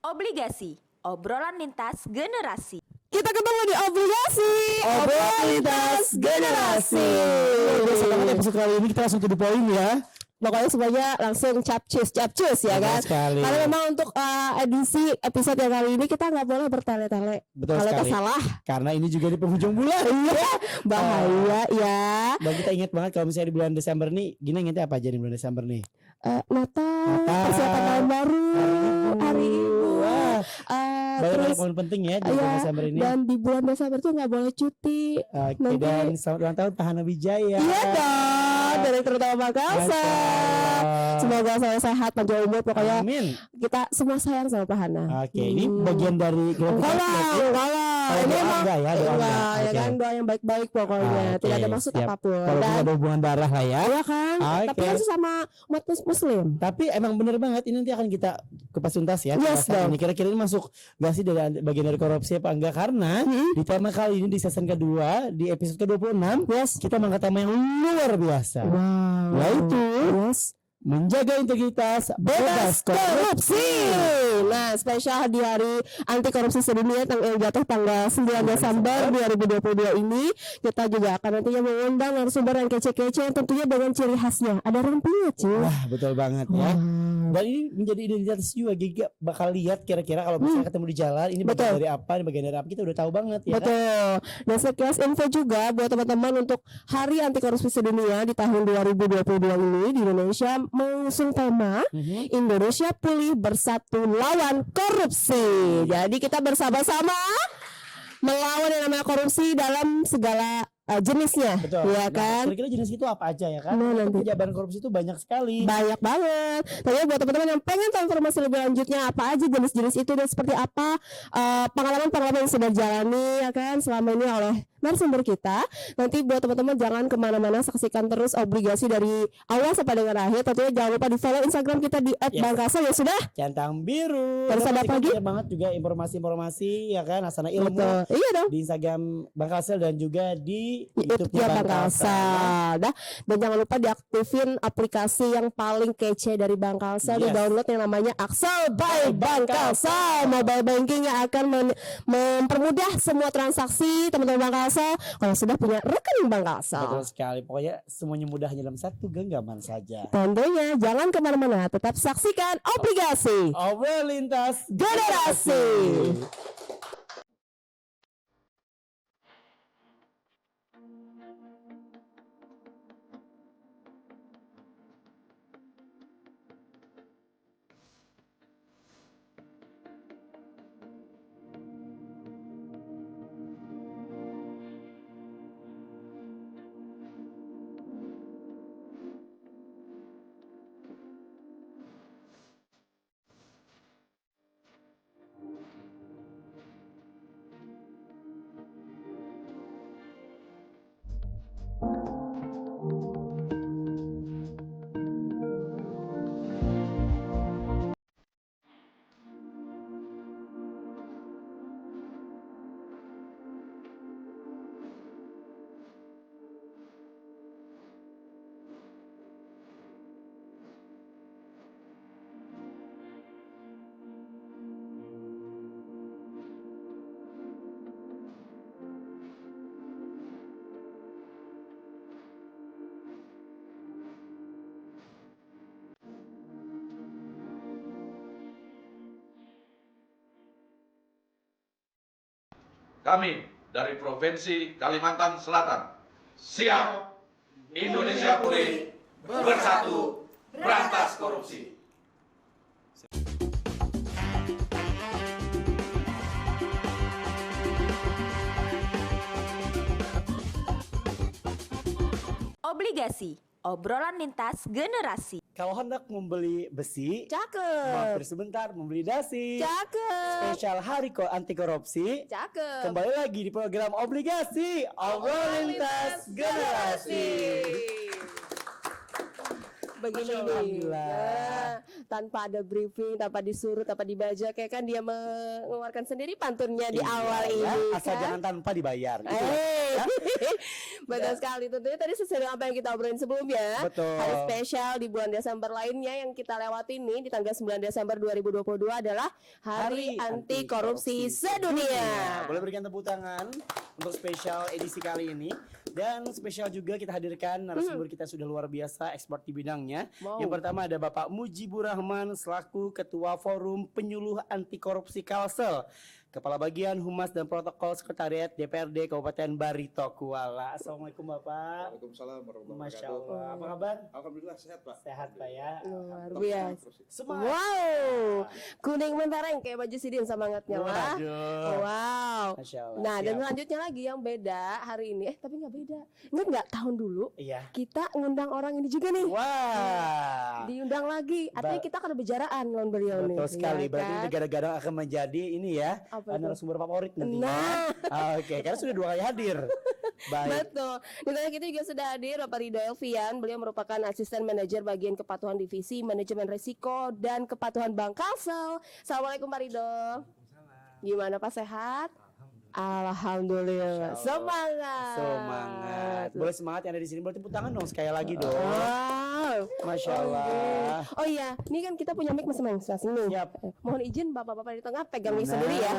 Obligasi, obrolan lintas generasi. Kita ketemu di obligasi Obrolan lintas generasi. Biasa banget episode kali ini kita langsung to the point ya. Pokoknya semuanya langsung capcus ya Betul kan. sekali. Karena memang untuk edisi episode yang kali ini kita nggak boleh bertele-tele. Betul Kalau kita sekali. salah, Karena ini juga di penghujung bulan. iya bahaya ya. Dan kita ingat banget kalau misalnya di bulan Desember nih, Gina ingetnya apa aja di bulan Desember nih? Natal, Natal. persiapan tahun baru, hari ibu. Wah, banyak Terus momen penting ya di bulan ya, Desember ini. dan di bulan Desember tuh nggak boleh cuti. Oke, nanti- dan selamat ulang tahun Pak Hana Wijaya. Iya dong, Direktur Utama Bangkalsa. Masyaallah. Semoga selalu sehat, panjang umur. Pokoknya Amin. kita semua sayang sama Pak Hana. Oke, ini bagian dari Enggak lah. Kalau Ini doa emang enggak ya, doa enggak, enggak. ya Oke. kan doa yang baik-baik pokoknya. Tidak ada maksud siap. apapun. Walaupun Dan ada hubungan darah lah ya. iya kan, tapi Oke. kan sesama umat muslim. Tapi emang bener banget ini nanti akan kita kupas tuntas ya. Yes, pembahasan dong. ini kira-kira ini masuk gak sih dari bagian dari korupsi apa enggak, karena di tema kali ini di season kedua di episode ke-26 kita mengangkat tema yang luar biasa, Wow. yaitu Yes. menjaga integritas bebas korupsi. Nah, spesial di hari anti korupsi sedunia yang jatuh tanggal 9 Desember 2022 ini, kita juga akan nantinya mengundang narasumber yang kece-kece yang tentunya dengan ciri khasnya. Ada rampinya, cuy. Wah, betul banget ya. Dan ini menjadi identitas juga, Giga bakal lihat kira-kira kalau misalnya ketemu di jalan ini bagian Betul. dari apa, ini bagian dari apa, kita udah tahu banget ya. Kan? Betul. Dan sekilas info juga buat teman-teman untuk Hari Anti Korupsi Sedunia di tahun 2022 ini di Indonesia mengusung tema Indonesia Pulih Bersatu Lawan Korupsi. Jadi kita bersama-sama melawan yang namanya korupsi dalam segala jenisnya, Betul. ya kan? Kira-kira jenis itu apa aja ya kan? Nah, nanti. Penjabaran korupsi itu banyak sekali. Banyak banget. Tapi buat teman-teman yang pengen tahu informasi lebih lanjutnya apa aja jenis-jenis itu dan seperti apa pengalaman-pengalaman yang sudah jalani ya kan selama ini oleh narasumber kita. Nanti buat teman-teman jangan kemana-mana, saksikan terus obligasi dari awal sampai dengan akhir. Tentunya jangan lupa di follow Instagram kita di @bangkasa ya sudah. Centang biru. Terus ada apa lagi? Banyak banget juga informasi-informasi ya kan, asana ilmu Betul. Iya dong. di Instagram Bangkalsel dan juga di YouTube-nya Bangkalsa. Dah. Dan jangan lupa diaktifin aplikasi yang paling kece dari Bangkalsa. Di Yes. download yang namanya Axel by Bangkalsa. Mobile banking yang akan mempermudah semua transaksi teman-teman Bangkalsa kalau sudah punya rekening Bangkalsa. Betul sekali. Pokoknya semuanya mudah hanya dalam satu genggaman saja. Tentunya jangan kemana-mana, tetap saksikan obligasi Obrolan lintas generasi. Kami dari Provinsi Kalimantan Selatan siap. Indonesia pulih, bersatu, berantas korupsi. Obligasi, obrolan lintas generasi. Kalau hendak membeli besi, Cakep. mampir sebentar membeli dasi. Cakep. Spesial hari anti korupsi. Cakep. Kembali lagi di program obligasi obrolan lintas generasi. Begini Alhamdulillah. ya, tanpa ada briefing, tanpa disuruh, tanpa dibaca, kayak kan dia mengeluarkan sendiri pantunnya di Iya, awal ya, ini asal kan? jangan tanpa dibayar. Gitu ya. Eh, Betul sekali. Tentunya tadi sesuai dengan apa yang kita obrolin sebelumnya. Betul. Hari spesial di bulan Desember lainnya yang kita lewati nih di tanggal 9 Desember 2022 adalah Hari Anti Korupsi Sedunia. Boleh berikan tepuk tangan untuk spesial edisi kali ini. Dan spesial juga kita hadirkan narasumber kita sudah luar biasa ekspor di bidangnya. Wow. Yang pertama ada Bapak Mujibur Rahman selaku Ketua Forum Penyuluh Anti Korupsi Kalsel, Kepala Bagian Humas dan Protokol Sekretariat DPRD Kabupaten Barito Kuala. Assalamualaikum Bapak. Waalaikumsalam warahmatullahi Masya wabarakatuh. Allah. Apa kabar? Alhamdulillah sehat Pak. Sehat Pak ya. Luar biasa. Semangat. Wow, kuning mentereng kayak baju sidin semangatnya lah. Waduh. Wow. Masya Allah. Nah, dan Siap. selanjutnya lagi yang beda hari ini. Tapi nggak beda. Ingat nggak tahun dulu Iya. kita ngundang orang ini juga nih. Wah. Diundang lagi. Artinya kita akan berjaraan lawan beliau nih. Betul sekali. Iya Berarti kan? negara-negara akan menjadi ini ya. Apa itu? Narasumber favorit nantinya. Nah. Oke, karena sudah 2 kali hadir. Baik. Betul. Di tengah kita juga sudah hadir Bapak Ridho Elvian. Beliau merupakan asisten manajer bagian kepatuhan divisi manajemen risiko dan kepatuhan Bank Kalsel. Assalamualaikum Pak Ridho. Gimana Pak, sehat? Alhamdulillah. Semangat. Semangat. Boleh semangat yang ada di sini. Boleh tepuk tangan dong sekali lagi dong. Wow. Masya Allah. Oh iya, ini kan kita punya mic masing-masing nih. Siap. Mohon izin bapak-bapak di tengah pegang mic sendiri ya.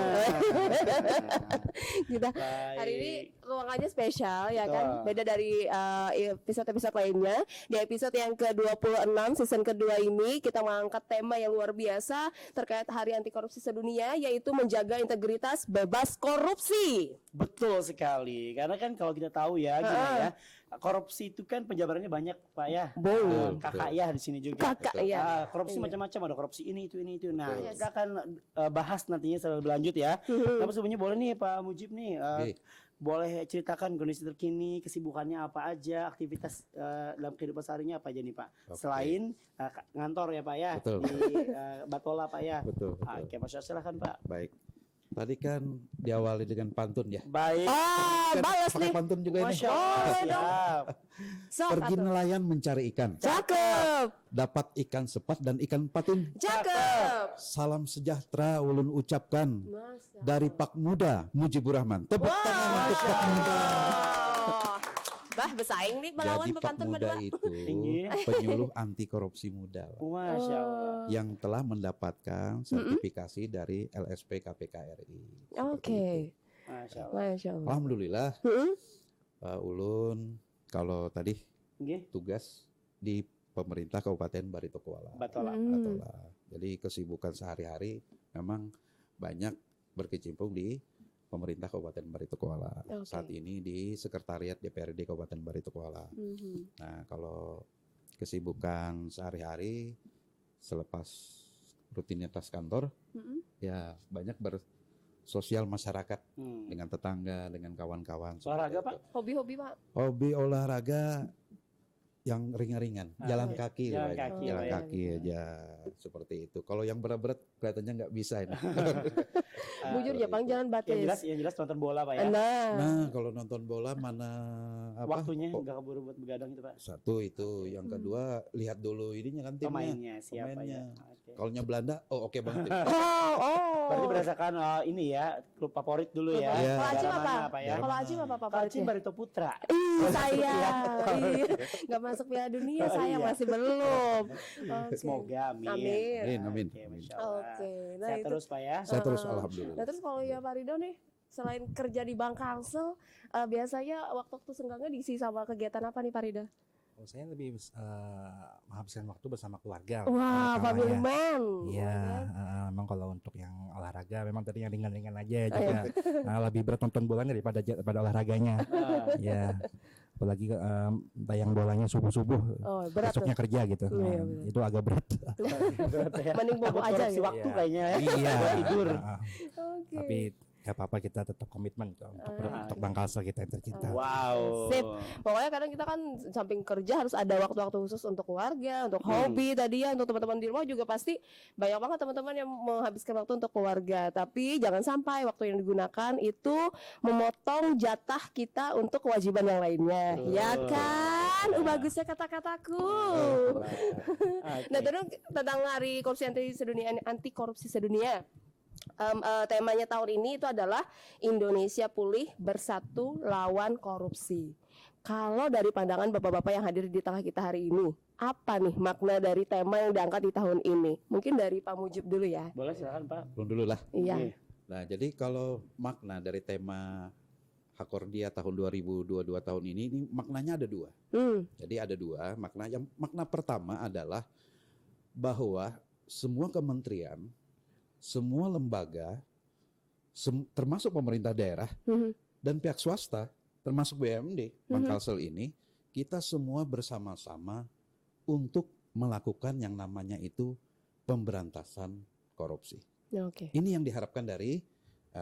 Kita hari ini ruangannya spesial ya kan, beda dari episode-episode lainnya. Di episode yang ke-26 season kedua ini kita mengangkat tema yang luar biasa terkait Hari Anti Korupsi Sedunia, yaitu menjaga integritas bebas korupsi. Betul sekali. Karena kan kalau kita tahu ya, gimana ya, korupsi itu kan penjabarannya banyak Pak ya. Betul. Kakak ya di sini juga. Kakak ya. Korupsi Iya. macam-macam, ada korupsi ini itu. Nah, Yes. kita akan bahas nantinya secara berlanjut ya. Tapi sebelumnya boleh nih Pak Mujib nih, boleh ceritakan kondisi terkini, kesibukannya apa aja, aktivitas dalam kehidupan seharinya apa aja nih Pak? Oke. Selain ngantor ya Pak ya, Betul. di Batola Pak ya. Betul, betul. Oke, Mas silakan Pak. Baik. Tadi kan diawali dengan pantun ya. Baik. Oh, Kan balas pakai nih. pantun juga ini. Masya Allah. Oh, dong. Siap. Sok, Pergi satu. nelayan mencari ikan. Cakep. Dapat ikan sepat dan ikan patin. Cakep. Salam sejahtera ulun ucapkan Masa. dari Pak Muda Mujibur Rahman. Tepuk tangan untuk Pak Muda. Oh. Bah, bersaing nih melawan Jadi Pak pepantun Muda berdua. itu Tinggi. penyuluh anti korupsi muda, Pak, Masya Allah. yang telah mendapatkan sertifikasi dari LSP KPK RI. Seperti Oke. itu. Masya Allah. Masya Allah. Alhamdulillah, Mm-mm. Ulun kalau tadi Nggih, tugas di pemerintah Kabupaten Barito Kuala. Batola. Batola. Jadi kesibukan sehari-hari memang banyak berkecimpung di pemerintah Kabupaten Barito Kuala. Oke. Saat ini di Sekretariat DPRD Kabupaten Barito Kuala. Mhm. Nah, kalau kesibukan sehari-hari selepas rutinitas kantor, Mm-mm. ya banyak bersosial masyarakat Hmm. dengan tetangga, dengan kawan-kawan. Olahraga, seperti Pak? itu. Hobi-hobi Pak. Hobi olahraga yang ringan-ringan, jalan iya. kaki, Jalan Pak. kaki, Jalan Pak, ya. kaki aja seperti itu. Kalau yang berat-berat kelihatannya nggak bisa ini. Bujur seperti Jepang itu. jangan batis. Yang jelas nonton bola Pak ya. Nah. Nah, kalau nonton bola mana apa? Waktunya Oh, nggak keburu buat begadang itu Pak. satu itu, yang kedua lihat dulu ininya kan timnya. Pemainnya siapa Pemainnya. ya? Oke. Kalau Belanda, oh oke banget. Oh. Berarti berdasarkan ini ya klub favorit dulu ya. Iya. Kalau Acim Negara apa? mana, Pak ya? Kalau Acim apa Kalau favoritnya? Acim Barito Putra. Ih, sayang. Iya. Nggak masuk Piala Dunia, sayang Iya. masih belum. Oke. Semoga amin. Amin. Amin. Oke, Masya Allah. Oke. Nah, Sehat itu. terus Pak ya. Saya terus Nah, alhamdulillah. terus kalau ya Pak Ridho nih, selain kerja di Bank Kalsel, biasanya waktu-waktu senggangnya diisi sama kegiatan apa nih Pak Ridho? Oh, saya lebih menghabiskan waktu bersama keluarga. Wah, Kalau family ya. man. Iya, memang kalau untuk yang olahraga memang tadi yang ringan-ringan aja ya juga. Lebih berat nonton bolanya daripada olahraganya. Ya, apalagi tayang bolanya subuh-subuh. Oh, berat tuh. Besoknya kerja gitu. Iya, benar. Itu agak berat. Berat ya. Mending bobo Takut aja korupsi gitu. waktu Iya. kayaknya ya. Iya. Buat tidur. Oke. Tapi gak apa-apa, kita tetap komitmen gitu, untuk Bank Kalsel kita yang tercinta. Wow. Sip. Pokoknya kadang kita kan samping kerja harus ada waktu-waktu khusus untuk keluarga, untuk hobi tadi ya, untuk teman-teman di rumah juga pasti banyak banget teman-teman yang menghabiskan waktu untuk keluarga. Tapi jangan sampai waktu yang digunakan itu memotong jatah kita untuk kewajiban yang lainnya. Ya kan? Bagusnya kata-kataku. Nah, terus tentang Hari Korupsi Anti Korupsi Sedunia. temanya tahun ini itu adalah Indonesia Pulih Bersatu Lawan Korupsi. Kalau dari pandangan bapak-bapak yang hadir di tengah kita hari ini, apa nih makna dari tema yang diangkat di tahun ini? Mungkin dari Pak Mujib dulu ya. Boleh silakan Pak. Belum dulu lah. Iya. Oke. Nah, jadi kalau makna dari tema Hakordia tahun 2022 tahun ini maknanya ada dua. Jadi ada dua makna. Yang makna pertama adalah bahwa semua kementerian, semua lembaga, termasuk pemerintah daerah dan pihak swasta, termasuk BUMD, Bangkalsel ini, kita semua bersama-sama untuk melakukan yang namanya itu pemberantasan korupsi. Oke. Ini yang diharapkan dari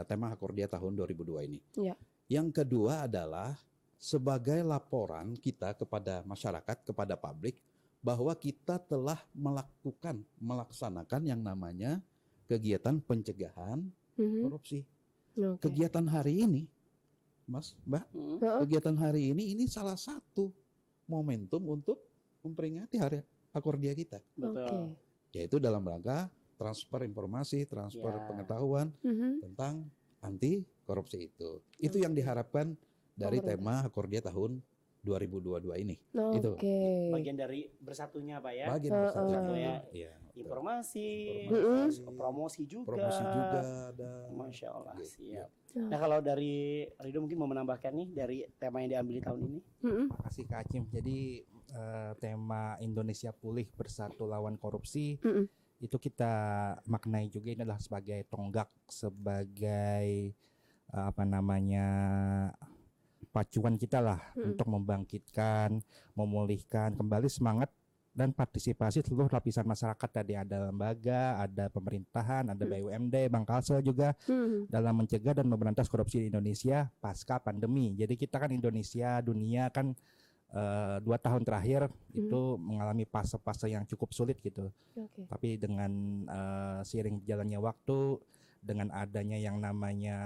tema Hakordia tahun 2002 ini. Iya. Yang kedua adalah sebagai laporan kita kepada masyarakat, kepada publik, bahwa kita telah melaksanakan yang namanya kegiatan pencegahan korupsi. Oke. Kegiatan hari ini, Mas, Mbak, kegiatan hari ini salah satu momentum untuk memperingati hari Hakordia kita. Betul. Yaitu dalam rangka transfer informasi, transfer Ya. pengetahuan tentang anti korupsi itu. Itu yang diharapkan dari tema Hakordia tahun 2022 ini. Itu. Oke. Bagian dari bersatunya Pak ya. Bagian Bersatu ya. Iya, betul. Informasi, Informasi, promosi juga. promosi juga ada. Masya Allah, Gitu. siap. Nah kalau dari Ridho mungkin mau menambahkan nih dari tema yang diambil di tahun ini. Makasih Kak Acim. Jadi tema Indonesia Pulih Bersatu Lawan Korupsi itu kita maknai juga ini adalah sebagai tonggak, sebagai pacuan kita lah untuk membangkitkan, memulihkan kembali semangat dan partisipasi seluruh lapisan masyarakat. Tadi ada lembaga, ada pemerintahan, ada BUMD, Bangkalsel juga dalam mencegah dan memberantas korupsi di Indonesia pasca pandemi. Jadi kita kan Indonesia, dunia kan 2 tahun terakhir itu mengalami fase-fase yang cukup sulit gitu. Oke. Tapi dengan seiring jalannya waktu, dengan adanya yang namanya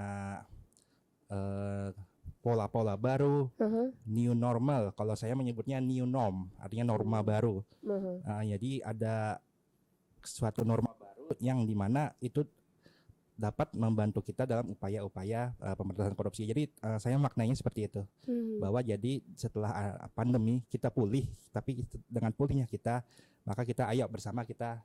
pola-pola baru, new normal. Kalau saya menyebutnya new norm, artinya norma baru. Jadi ada suatu norma baru yang dimana itu dapat membantu kita dalam upaya-upaya pemberantasan korupsi. Jadi saya maknanya seperti itu, bahwa jadi setelah pandemi kita pulih, tapi dengan pulihnya kita, maka kita ayo bersama kita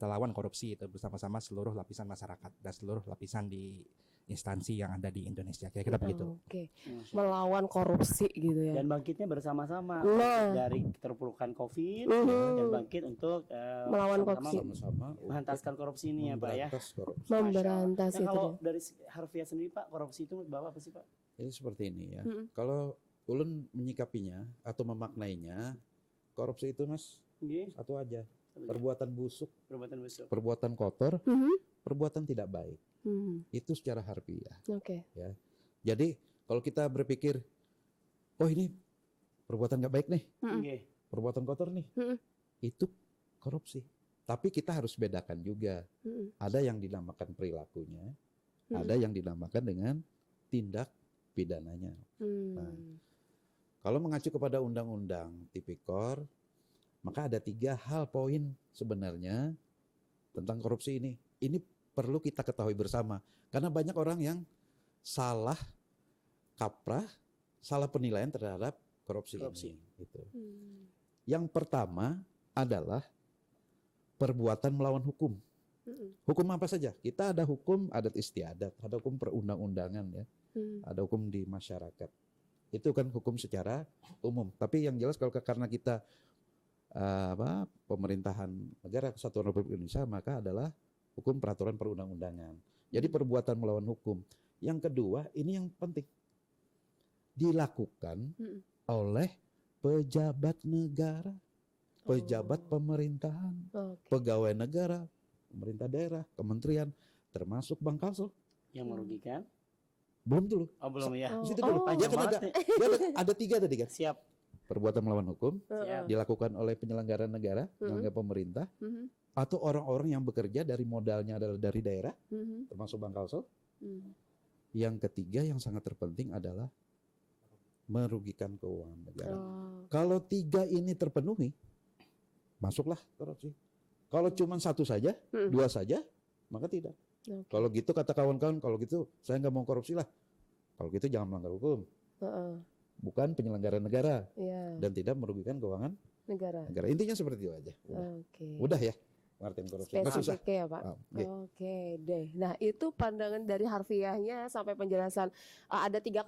lawan korupsi itu bersama-sama seluruh lapisan masyarakat dan seluruh lapisan di instansi yang ada di Indonesia. Kira-kira begitu. Oke. Melawan korupsi gitu ya. Dan bangkitnya bersama-sama Nah. dari keterpurukan COVID dan bangkit untuk Melawan sama-sama korupsi. Sama-sama menghentaskan korupsi ini ya Pak ya. memberantas korupsi. Memberantas Nah, itu kalau dia. dari harfiah sendiri Pak, korupsi itu Bapak apa sih Pak? Jadi seperti ini ya. Kalau ulun menyikapinya atau memaknainya, korupsi itu Mas Nggih, satu aja. Perbuatan busuk, perbuatan busuk. perbuatan kotor, perbuatan tidak baik. Itu secara harfiah. Oke. Ya. Jadi kalau kita berpikir, oh ini perbuatan nggak baik nih, Nggih. perbuatan kotor nih, itu korupsi. Tapi kita harus bedakan juga. Ada yang dinamakan perilakunya, ada yang dinamakan dengan tindak pidananya. Nah, kalau mengacu kepada Undang-Undang Tipikor, maka ada 3 hal poin sebenarnya tentang korupsi ini. Ini perlu kita ketahui bersama. Karena banyak orang yang salah kaprah, salah penilaian terhadap korupsi. Ini. Gitu. Yang pertama adalah perbuatan melawan hukum. Hukum apa saja? Kita ada hukum adat istiadat, ada hukum perundang-undangan ya, ada hukum di masyarakat. Itu kan hukum secara umum. Tapi yang jelas kalau karena kita pemerintahan negara Kesatuan Republik Indonesia, maka adalah hukum peraturan perundang-undangan. Jadi perbuatan melawan hukum. Yang kedua, ini yang penting, dilakukan oleh pejabat negara, pejabat pemerintahan, pegawai negara, pemerintah daerah, kementerian, termasuk Bangkalsel. Yang merugikan? Belum dulu. Oh belum ya. Di situ dulu. Dia kan ada 3 tadi kan. Siap. Perbuatan melawan hukum Siap. dilakukan oleh penyelenggara negara, penyelenggara pemerintah, atau orang-orang yang bekerja dari modalnya adalah dari daerah, termasuk Bangkalsel. Yang ketiga yang sangat terpenting adalah merugikan keuangan negara. Kalau 3 ini terpenuhi, masuklah korupsi. Kalau cuma 1 saja, 2 saja, Maka tidak. Oke. Kalau gitu kata kawan-kawan, kalau gitu saya nggak mau korupsi lah. Kalau gitu jangan melanggar hukum. Heeh. Bukan penyelenggara negara Iya, dan tidak merugikan keuangan negara. negara. Intinya seperti itu aja. Oke. Udah ya, pengertian korupsi. Nggak susah. Spesifiknya ya Pak. Oke. Oke deh. Nah itu pandangan dari harfiahnya sampai penjelasan. Ada tiga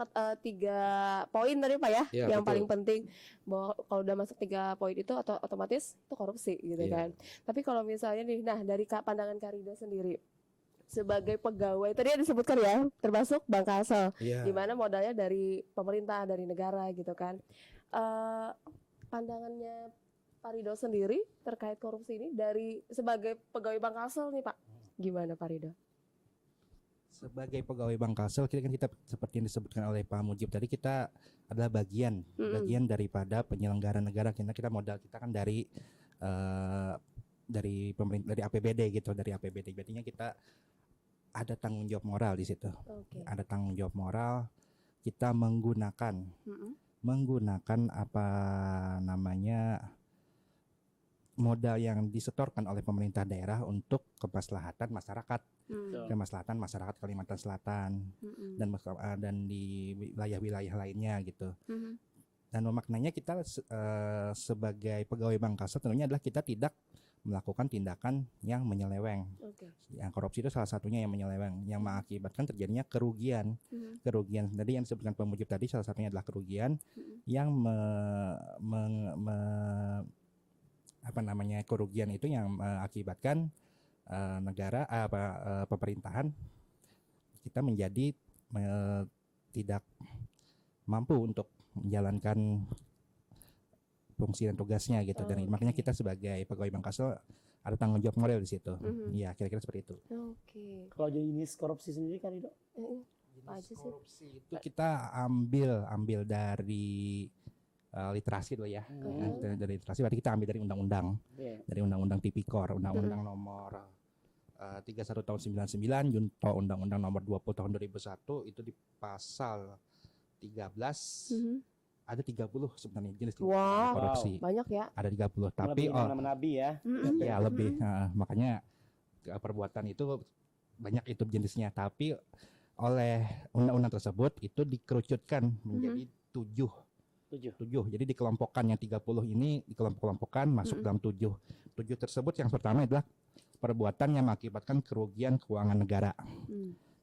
poin tadi Pak ya, Iya, yang betul. paling penting bahwa kalau udah masuk 3 poin itu otomatis itu korupsi gitu Iya. kan. Tapi kalau misalnya nih, nah dari pandangan Kak Rido sendiri sebagai pegawai tadi yang disebutkan ya, termasuk Bank Kalsel, Iya. di mana modalnya dari pemerintah, dari negara gitu kan. Pandangannya Pak Rido sendiri terkait korupsi ini dari sebagai pegawai Bank Kalsel nih Pak, gimana Pak Rido? Sebagai pegawai Bank Kalsel, kita seperti yang disebutkan oleh Pak Mujib tadi, kita adalah bagian daripada penyelenggara negara. Kita modal kita kan dari pemerintah, dari APBD gitu, dari APBD. Berarti kita ada tanggung jawab moral di situ. Oke. Ada tanggung jawab moral. Kita menggunakan apa namanya modal yang disetorkan oleh pemerintah daerah untuk kemaslahatan masyarakat, kemaslahatan masyarakat Kalimantan Selatan dan di wilayah-wilayah lainnya gitu. Dan memaknanya kita sebagai pegawai Bank Kalsel tentunya adalah kita tidak melakukan tindakan yang menyeleweng. Oke. Yang korupsi itu salah satunya yang menyeleweng, yang mengakibatkan terjadinya kerugian. Kerugian tadi yang disebutkan Pak Mujib tadi salah satunya adalah kerugian yang kerugian itu yang mengakibatkan negara pemerintahan kita menjadi tidak mampu untuk menjalankan fungsi dan tugasnya gitu. Dan makanya kita sebagai pegawai Bank Kalsel ada tanggung jawab moral di situ. Iya, kira-kira seperti itu. Oke. Kalau jenis korupsi sendiri kan itu? Apa aja sih? Korupsi itu kita ambil dari literasi dulu ya. Dari literasi berarti kita ambil dari undang-undang. Iya. Dari undang-undang Tipikor, undang-undang nomor 31 tahun 99, junto undang-undang nomor 20 tahun 2001 itu di pasal 13 ada 30 sebenarnya jenis Wow. korupsi. Banyak ya. Ada 30 Lebih tapi nama Nabi ya. ya lebih makanya perbuatan itu banyak itu jenisnya, tapi oleh undang-undang tersebut itu dikerucutkan menjadi 7. Jadi dikelompokkan yang 30 ini dikelompok-kelompokkan masuk dalam 7. 7 tersebut yang pertama adalah perbuatan yang mengakibatkan kerugian keuangan negara.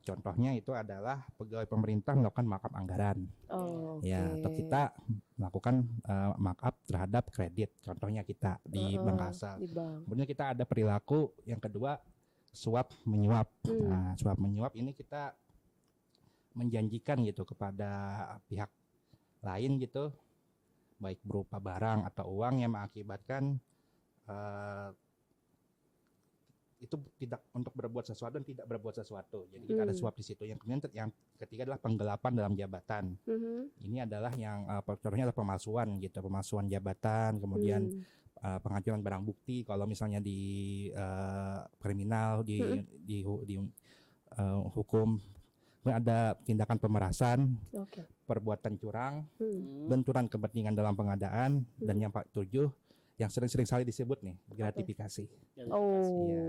Contohnya itu adalah pegawai pemerintah melakukan markup anggaran. Ya, atau kita melakukan markup terhadap kredit. Contohnya kita di Bank Kalsel. Di bank. Kemudian kita ada perilaku yang kedua, suap menyuap. Nah, suap menyuap ini kita menjanjikan gitu kepada pihak lain gitu, baik berupa barang atau uang yang mengakibatkan itu tidak untuk berbuat sesuatu dan tidak berbuat sesuatu. Jadi kita ada suap di situ. Yang kemudian yang ketiga adalah penggelapan dalam jabatan. Ini adalah yang contohnya adalah pemalsuan gitu, pemalsuan jabatan, kemudian pengajuan barang bukti kalau misalnya di kriminal di hukum. Kemudian ada tindakan pemerasan, perbuatan curang, benturan kepentingan dalam pengadaan, dan yang 7 yang sering-sering kali disebut nih gratifikasi. Oh. Iya.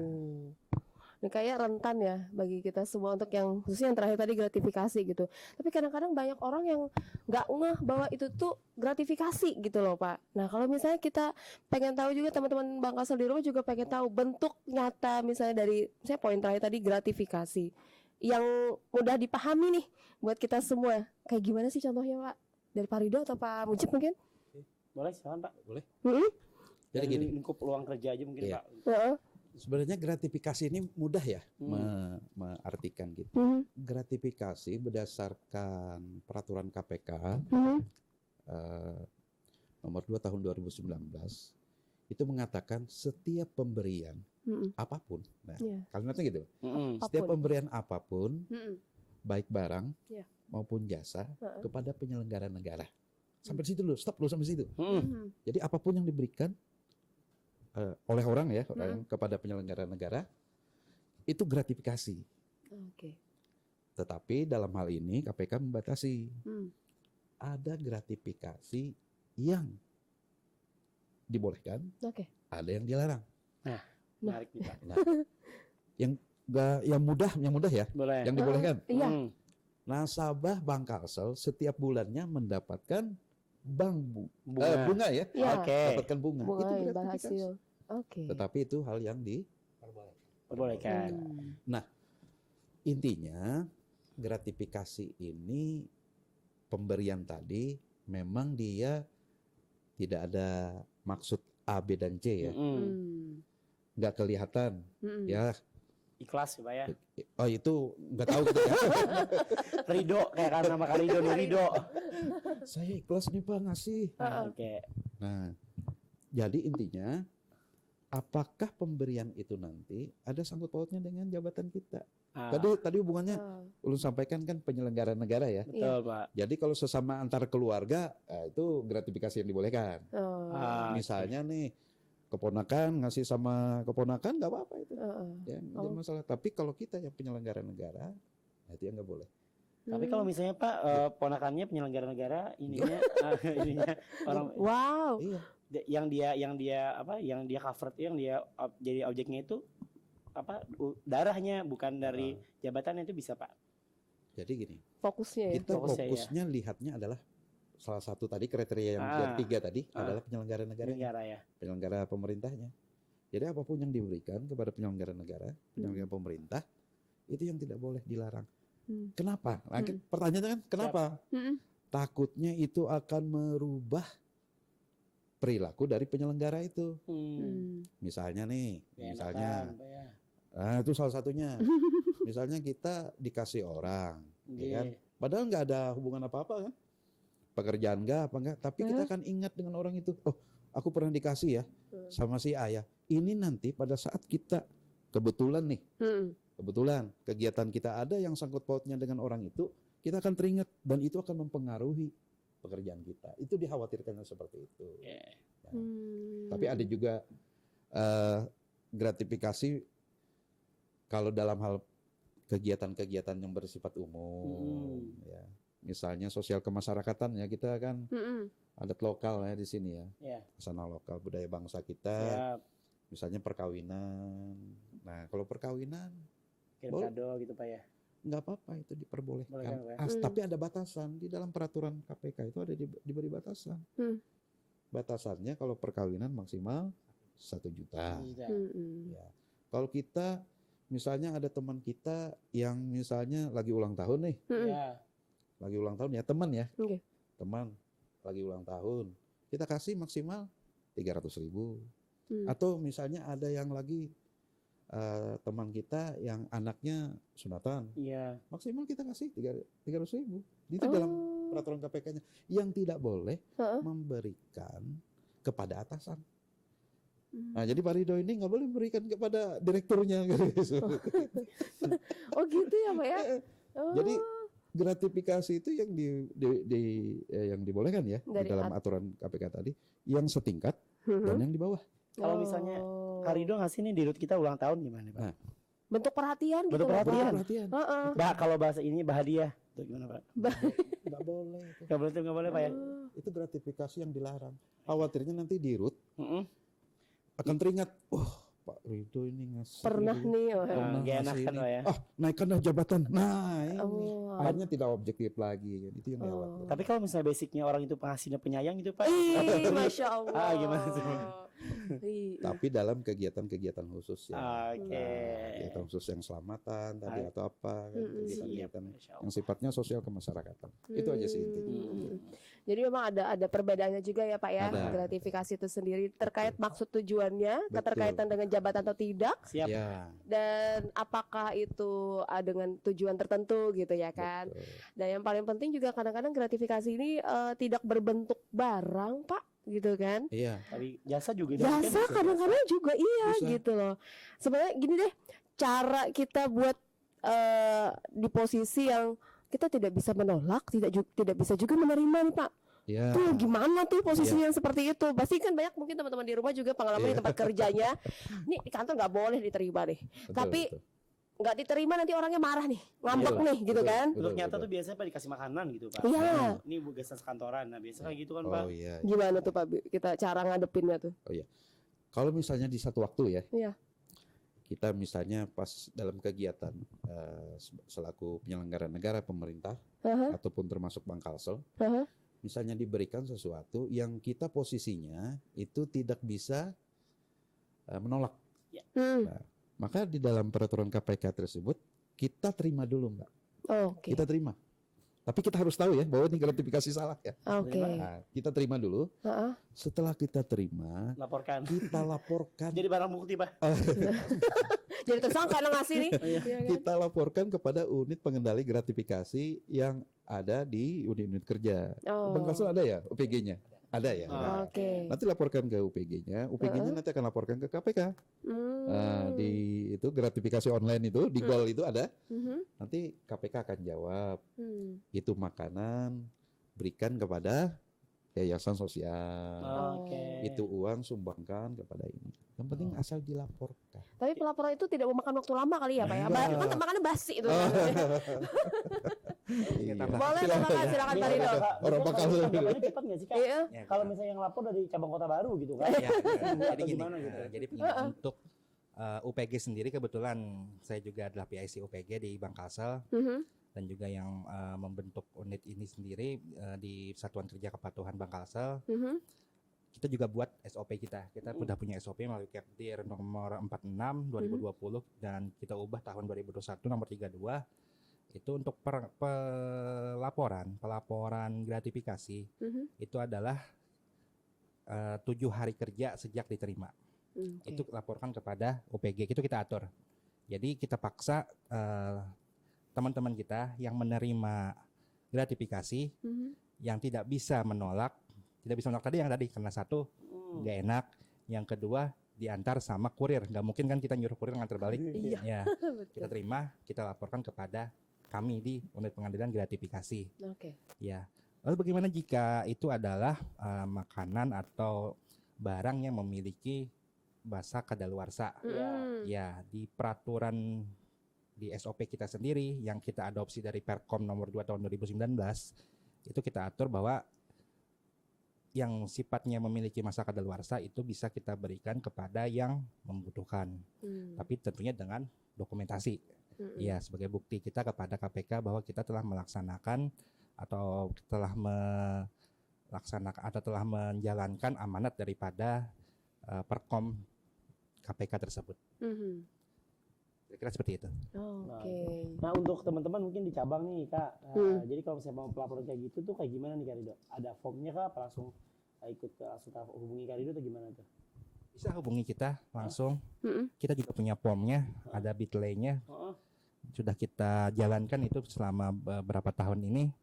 Ini kayak rentan ya bagi kita semua untuk yang khususnya yang terakhir tadi gratifikasi gitu. Tapi kadang-kadang banyak orang yang nggak ngeh bahwa itu tuh gratifikasi gitu loh Pak. Nah kalau misalnya kita pengen tahu juga, teman-teman Bank Kalsel di rumah juga pengen tahu bentuk nyata misalnya dari saya poin terakhir tadi gratifikasi yang mudah dipahami nih buat kita semua. Kayak gimana sih contohnya Pak? Dari Pak Rido atau Pak Mujib mungkin? Boleh silakan Pak. Boleh. Jadi Jadi gini, lingkup peluang kerja aja mungkin Iya. Pak. sebenarnya gratifikasi ini mudah ya mengartikan gitu. Gratifikasi berdasarkan peraturan KPK nomor 2 tahun 2019 itu mengatakan setiap pemberian apapun. Nah, kalimatnya gitu. Setiap pemberian apapun baik barang maupun jasa kepada penyelenggara negara. Sampai situ dulu, stop dulu sampai situ. Jadi apapun yang diberikan oleh orang kepada penyelenggara negara itu gratifikasi. Tetapi dalam hal ini KPK membatasi. Ada gratifikasi yang dibolehkan, ada yang dilarang. Menarik nih Pak. Nah, yang yang mudah ya, Boleh. yang dibolehkan. Iya. Hmm. Nasabah Bank Kalsel setiap bulannya mendapatkan Bunga. bunga ya, Iya. Oke. dapatkan bunga. Bunga Itu imbal gratifikasi. hasil. Oke. Tetapi itu hal yang Perbolehkan. intinya gratifikasi ini pemberian tadi memang dia tidak ada maksud A, B dan C ya, Mm-mm. nggak kelihatan ya. Ikhlas ya Pak ya. Oh itu nggak tahu kita ya. Ridho kayak kan nama Kak Ridho nih Ridho. Saya ikhlas nih Pak ngasih. Nah, oke. Nah, jadi intinya apakah pemberian itu nanti ada sangkut pautnya dengan jabatan kita? Ah, Tadi hubungannya ulun sampaikan kan penyelenggara negara ya. betul Pak. Jadi kalau sesama antar keluarga itu gratifikasi yang dibolehkan. Ah, Misalnya nih keponakan ngasih sama keponakan nggak apa-apa itu, ya nggak jadi Oh. masalah. Tapi kalau kita yang penyelenggara negara, nah itu yang nggak boleh. Tapi kalau misalnya Pak ponakannya penyelenggara negara ininya ininya orang Wow. Iya. yang dia cover itu yang dia jadi objeknya itu darahnya bukan dari jabatannya itu bisa Pak. Jadi gini, Fokusnya ya. kita Fokusnya, ya. fokusnya lihatnya adalah salah satu tadi kriteria yang tiga tadi adalah penyelenggara negara, Negara ya. penyelenggara pemerintahnya. Jadi apapun yang diberikan kepada penyelenggara negara, penyelenggara pemerintah, itu yang tidak boleh dilarang. Kenapa? Nah, pertanyaannya kan kenapa? Takutnya itu akan merubah perilaku dari penyelenggara itu. Misalnya nih, misalnya, Enakan, Pak ya. nah itu salah satunya. Misalnya kita dikasih orang, ya kan? Iya. Padahal nggak ada hubungan apa-apa kan? Pekerjaan apa enggak? Tapi kita akan ingat dengan orang itu. Oh, aku pernah dikasih ya sama si A ya. Ini nanti pada saat kita kebetulan nih, kebetulan kegiatan kita ada yang sangkut pautnya dengan orang itu, kita akan teringat dan itu akan mempengaruhi pekerjaan kita. Itu dikhawatirkannya seperti itu. Iya. Ya. Tapi ada juga gratifikasi kalau dalam hal kegiatan-kegiatan yang bersifat umum, ya. Misalnya sosial kemasyarakatan ya, kita kan adat lokal ya di sini ya, Iya. sana lokal budaya bangsa kita. Siap. Misalnya perkawinan. Nah kalau perkawinan Kirim Boleh. kado gitu Pak ya. nggak apa-apa itu diperbolehkan. Bolehkan, Pak. Tapi ada batasan di dalam peraturan KPK itu ada diberi batasan. Batasannya kalau perkawinan maksimal 1 juta. Iya. Ya. Kalau kita misalnya ada teman kita yang misalnya lagi ulang tahun nih, Iya. lagi ulang tahun ya teman ya, Oke. teman lagi ulang tahun, kita kasih maksimal 300.000. Atau misalnya ada yang lagi teman kita yang anaknya sunatan, Iya. maksimal kita kasih 300.000. Itu dalam peraturan KPK-nya. Yang tidak boleh memberikan kepada atasan. Nah, jadi Pak Ridho ini nggak boleh memberikan kepada direkturnya. Oh gitu ya Pak ya. Jadi gratifikasi itu yang yang dibolehkan ya di Dari dalam aturan KPK tadi, yang setingkat dan yang di bawah. Kalau misalnya Kak Ridho ngasih nih di RUT kita ulang tahun gimana Pak? Nah. bentuk perhatian gitu Bentuk loh, Pak. perhatian. Perhatian. Kalau bahasa ini bahadiah. Itu gimana Pak? Nggak boleh. Itu. Nggak boleh Pak ya? Itu gratifikasi yang dilarang. Khawatirnya nanti di RUT Mm-mm. akan teringat, Pak Ridho ini ngasih. Pernah nih. Pernah Gak enak ngasih kan ini. Pak ya? Naikkan dah jabatan. Nah, ini. Oh. Akhirnya tidak objektif lagi. Itu yang khawatir. Tapi kalau misalnya basicnya orang itu pengasihnya penyayang gitu Pak. Ih, Masya Allah. Gimana tuh? Ih. Tapi dalam kegiatan-kegiatan khusus ya. Oke. Kegiatan khusus yang selamatan tadi atau apa kan, kegiatan-kegiatan Masya Allah. yang sifatnya sosial kemasyarakatan. Itu aja sih intinya. Jadi memang ada perbedaannya juga ya Pak ya, Ada. gratifikasi itu sendiri terkait maksud tujuannya, Betul. keterkaitan dengan jabatan atau tidak, Siap. Ya, dan apakah itu dengan tujuan tertentu gitu ya kan. betul. Dan yang paling penting juga kadang-kadang gratifikasi ini tidak berbentuk barang Pak, gitu kan. Iya. Tapi jasa juga Jasa kadang-kadang juga iya Bisa. gitu loh. Sebenarnya gini deh, cara kita buat di posisi yang kita tidak bisa menolak, tidak bisa juga menerima nih Pak. Ya. Tuh gimana tuh posisinya yang seperti itu? Pasti kan banyak mungkin teman-teman di rumah juga pengalaman di tempat kerjanya. Nih di kantor nggak boleh diterima nih. Betul, Tapi betul. nggak diterima nanti orangnya marah nih, ngambek Betul, nih gitu betul, kan? betul, Untuk nyata betul. tuh biasanya Pak dikasih makanan gitu Pak. Iya. Ini tugas kantoran. Nah biasanya kayak gitu kan Pak. Oh iya. Gimana tuh Pak kita cara ngadepinnya tuh? Kalau misalnya di satu waktu ya. Iya. kita misalnya pas dalam kegiatan selaku penyelenggara negara pemerintah ataupun termasuk Bangkalsel, misalnya diberikan sesuatu yang kita posisinya itu tidak bisa menolak. Nah, maka di dalam peraturan KPK tersebut kita terima dulu, Mbak. Oke. Kita terima. Tapi kita harus tahu ya bahwa ini gratifikasi salah ya. Oke. Nah, kita terima dulu. Setelah kita terima, Laporkan. kita laporkan. Jadi barang bukti, Pak. Jadi tersangka yang ngasih nih. Iya kan? Kita laporkan kepada unit pengendali gratifikasi yang ada di unit-unit kerja. Bangkalsel ada ya UPG-nya? Ada ya. Nah, Oke. nanti laporkan ke UPG-nya. UPG-nya nanti akan laporkan ke KPK. Nah, di itu gratifikasi online itu di Gol itu ada. Nanti KPK akan jawab. Itu makanan berikan kepada yayasan sosial. Oke. Itu uang sumbangkan kepada ini. Yang penting asal dilaporkan. Tapi pelaporan itu tidak memakan waktu lama kali ya Pak ya? Enggak. Kan makannya basi itu. Iya. Boleh silakan Pak Rido. Orang bakal Tanggapannya cepat nggak sih, Kak? Iya. Kalau misalnya yang lapor dari cabang Kota Baru gitu kan? Ya, jadi Atau gini, gimana gitu? jadi begini, untuk UPG sendiri kebetulan saya juga adalah PIC UPG di Bangkalsel dan juga yang membentuk unit ini sendiri di Satuan Kerja Kepatuhan Bangkalsel. Kita juga buat SOP kita. Kita sudah punya SOP melalui Kepdir nomor 46 2020 dan kita ubah tahun 2021 nomor 32. Itu untuk pelaporan gratifikasi itu adalah 7 hari kerja sejak diterima. Itu laporkan kepada UPG, itu kita atur. Jadi kita paksa teman-teman kita yang menerima gratifikasi yang tidak bisa menolak tadi karena satu nggak enak, yang kedua diantar sama kurir, nggak mungkin kan kita nyuruh kurir ngantar balik. Iya. Ya, kita terima, kita laporkan kepada kami di unit pengadilan gratifikasi. Oke. Ya. Lalu bagaimana jika itu adalah makanan atau barang yang memiliki basa kadaluarsa? Ya, di peraturan di SOP kita sendiri yang kita adopsi dari Perkom nomor 2 tahun 2019 itu kita atur bahwa yang sifatnya memiliki masa kadaluarsa itu bisa kita berikan kepada yang membutuhkan. Tapi tentunya dengan dokumentasi. Ya, sebagai bukti kita kepada KPK bahwa kita telah melaksanakan atau telah menjalankan amanat daripada Perkom KPK tersebut. Kira-kira seperti itu. Oke. Nah, untuk teman-teman mungkin di cabang nih, Kak. Jadi kalau misalnya mau pelaporan kayak gitu tuh kayak gimana nih, Kak Rido? Ada formnya Kak? Apa langsung langsung hubungi Kak Rido atau gimana tuh? Bisa hubungi kita langsung. Kita juga punya formnya, ada bitly-nya. Sudah kita jalankan itu selama beberapa tahun ini.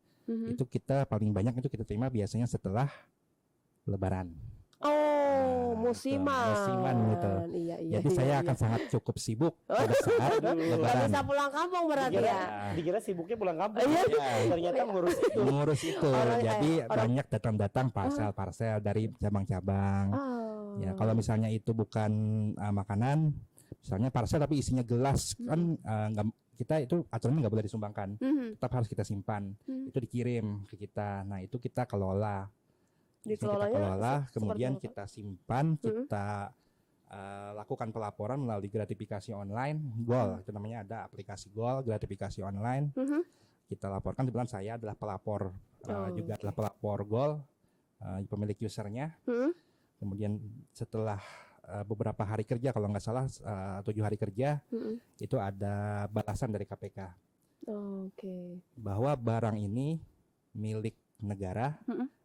Itu kita paling banyak itu kita terima biasanya setelah Lebaran. Musiman gitu. Iya, Jadi saya akan sangat cukup sibuk pada saat Gak Lebaran. bisa pulang kampung berarti ya. Dikira sibuknya pulang kampung. Iya. Ternyata ngurus itu. Mengurus itu. Jadi banyak datang parsel-parsel dari cabang-cabang. Ya, kalau misalnya itu bukan makanan, misalnya parcel tapi isinya gelas, kan kita itu aturannya nggak boleh disumbangkan, tetap harus kita simpan. Itu dikirim ke kita. Nah, itu kita kelola. Kita kelola, kemudian kita simpan, kita lakukan pelaporan melalui gratifikasi online, Gol. Itu namanya ada aplikasi Gol, gratifikasi online. Kita laporkan, kebetulan saya adalah pelapor, juga adalah pelapor Gol, pemilik usernya. Kemudian setelah beberapa hari kerja, kalau nggak salah 7 hari kerja, itu ada balasan dari KPK. Bahwa barang ini milik negara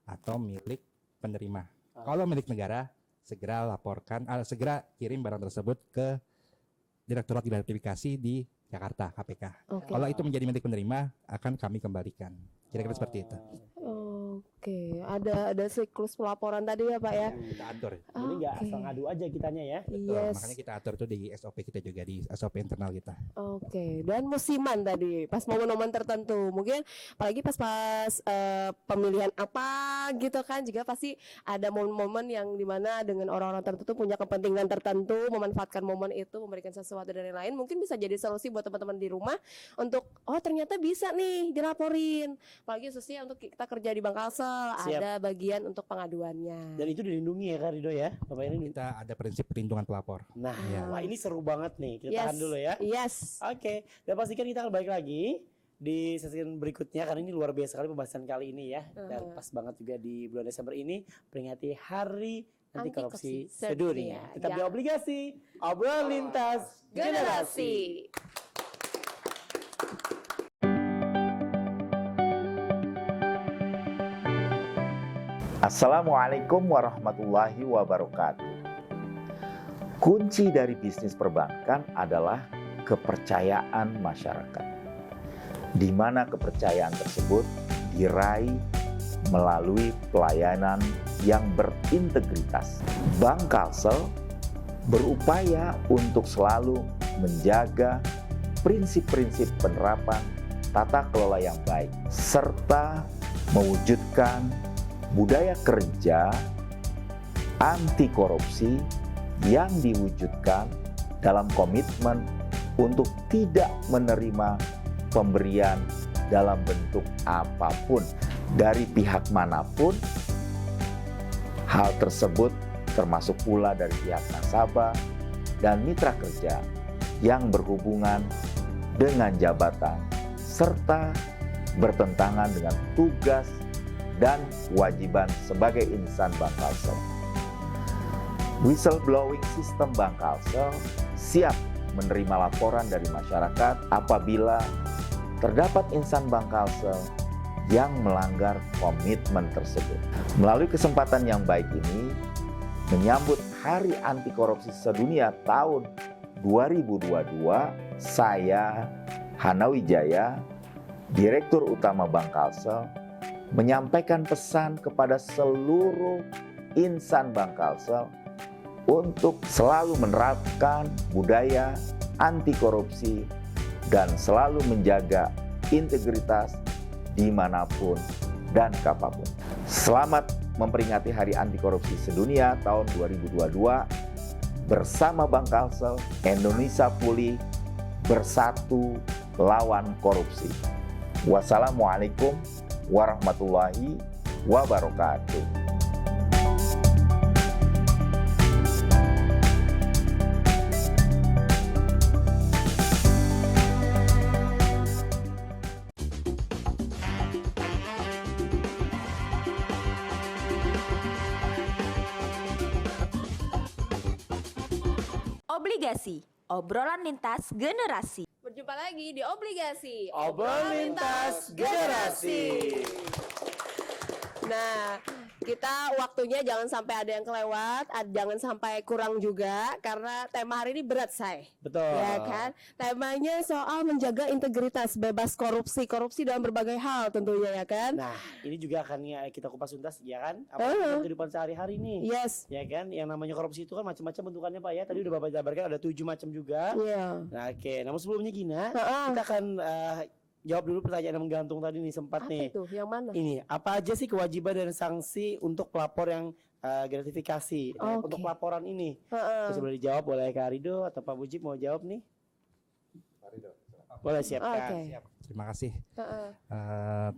atau milik penerima. Kalau milik negara, segera laporkan, segera kirim barang tersebut ke Direktorat Gratifikasi di Jakarta, KPK. Kalau itu menjadi milik penerima, akan kami kembalikan. Kira-kira seperti itu. Oke, ada siklus pelaporan tadi ya Pak ya. Kita atur. Jadi nggak asal ngadu aja kitanya ya. Betul, makanya kita atur tuh di SOP kita juga, di SOP internal kita. Oke, dan musiman tadi pas momen-momen tertentu, mungkin apalagi pas pemilihan apa gitu kan, juga pasti ada momen-momen yang dimana dengan orang-orang tertentu punya kepentingan tertentu, memanfaatkan momen itu memberikan sesuatu dan lain-lain. Mungkin bisa jadi solusi buat teman-teman di rumah untuk ternyata bisa nih dilaporin, apalagi khususnya untuk kita kerja di Bangkalsel Siap. ada bagian untuk pengaduannya. Dan itu dilindungi ya Kak Rido ya, Bapak ini. Kita ada prinsip perlindungan pelapor. Nah, Iya. wah ini seru banget nih. Kita Yes. tahan dulu ya. Yes. Oke, dan pastikan kita akan balik lagi di sesi berikutnya karena ini luar biasa sekali pembahasan kali ini ya. Dan pas banget juga di bulan Desember ini peringati Hari Anti Korupsi Anti-korupsi Sedunia. sedunia. Tetap Ya. di Obligasi, obrolan lintas generasi. Assalamualaikum warahmatullahi wabarakatuh. Kunci dari bisnis perbankan adalah kepercayaan masyarakat, di mana kepercayaan tersebut diraih melalui pelayanan yang berintegritas. Bank Kalsel berupaya untuk selalu menjaga prinsip-prinsip penerapan tata kelola yang baik, serta mewujudkan budaya kerja anti korupsi yang diwujudkan dalam komitmen untuk tidak menerima pemberian dalam bentuk apapun dari pihak manapun. Hal tersebut termasuk pula dari pihak nasabah dan mitra kerja yang berhubungan dengan jabatan serta bertentangan dengan tugas dan kewajiban sebagai insan Bank Kalsel. Whistleblowing sistem Bank Kalsel siap menerima laporan dari masyarakat apabila terdapat insan Bank Kalsel yang melanggar komitmen tersebut. Melalui kesempatan yang baik ini, menyambut Hari Anti Korupsi Sedunia tahun 2022, saya Hana Wijaya, Direktur Utama Bank Kalsel, menyampaikan pesan kepada seluruh insan Bank Kalsel untuk selalu menerapkan budaya anti korupsi dan selalu menjaga integritas dimanapun dan kapanpun. Selamat memperingati Hari Anti Korupsi Sedunia tahun 2022 bersama Bank Kalsel. Indonesia pulih, bersatu lawan korupsi. Wassalamualaikum warahmatullahi wabarakatuh. Obligasi, obrolan lintas generasi. Berjumpa lagi di Obligasi, Obrolan lintas generasi. Nah, kita waktunya jangan sampai ada yang kelewat, jangan sampai kurang juga karena tema hari ini berat, Say. Betul. Ya kan? Temanya soal menjaga integritas, bebas korupsi dalam berbagai hal tentunya ya kan? Nah, ini juga akan ya, kita kupas tuntas ya kan? Apa tentang kehidupan sehari-hari nih. Yes. Ya kan, yang namanya korupsi itu kan macam-macam bentukannya Pak ya. Tadi udah Bapak jabarkan ada 7 macam juga. Iya. Nah, oke. Namun sebelumnya Gina, Heeh. kita akan jawab dulu pertanyaan yang menggantung tadi nih sempat Apa nih. itu? Yang mana? Ini apa aja sih kewajiban dan sanksi untuk pelapor yang gratifikasi Oke. untuk laporan ini? Heeh. Terus boleh dijawab oleh Kak Rido atau Pak Bujib mau jawab nih? Boleh siapkan. Oke. Terima kasih. Heeh.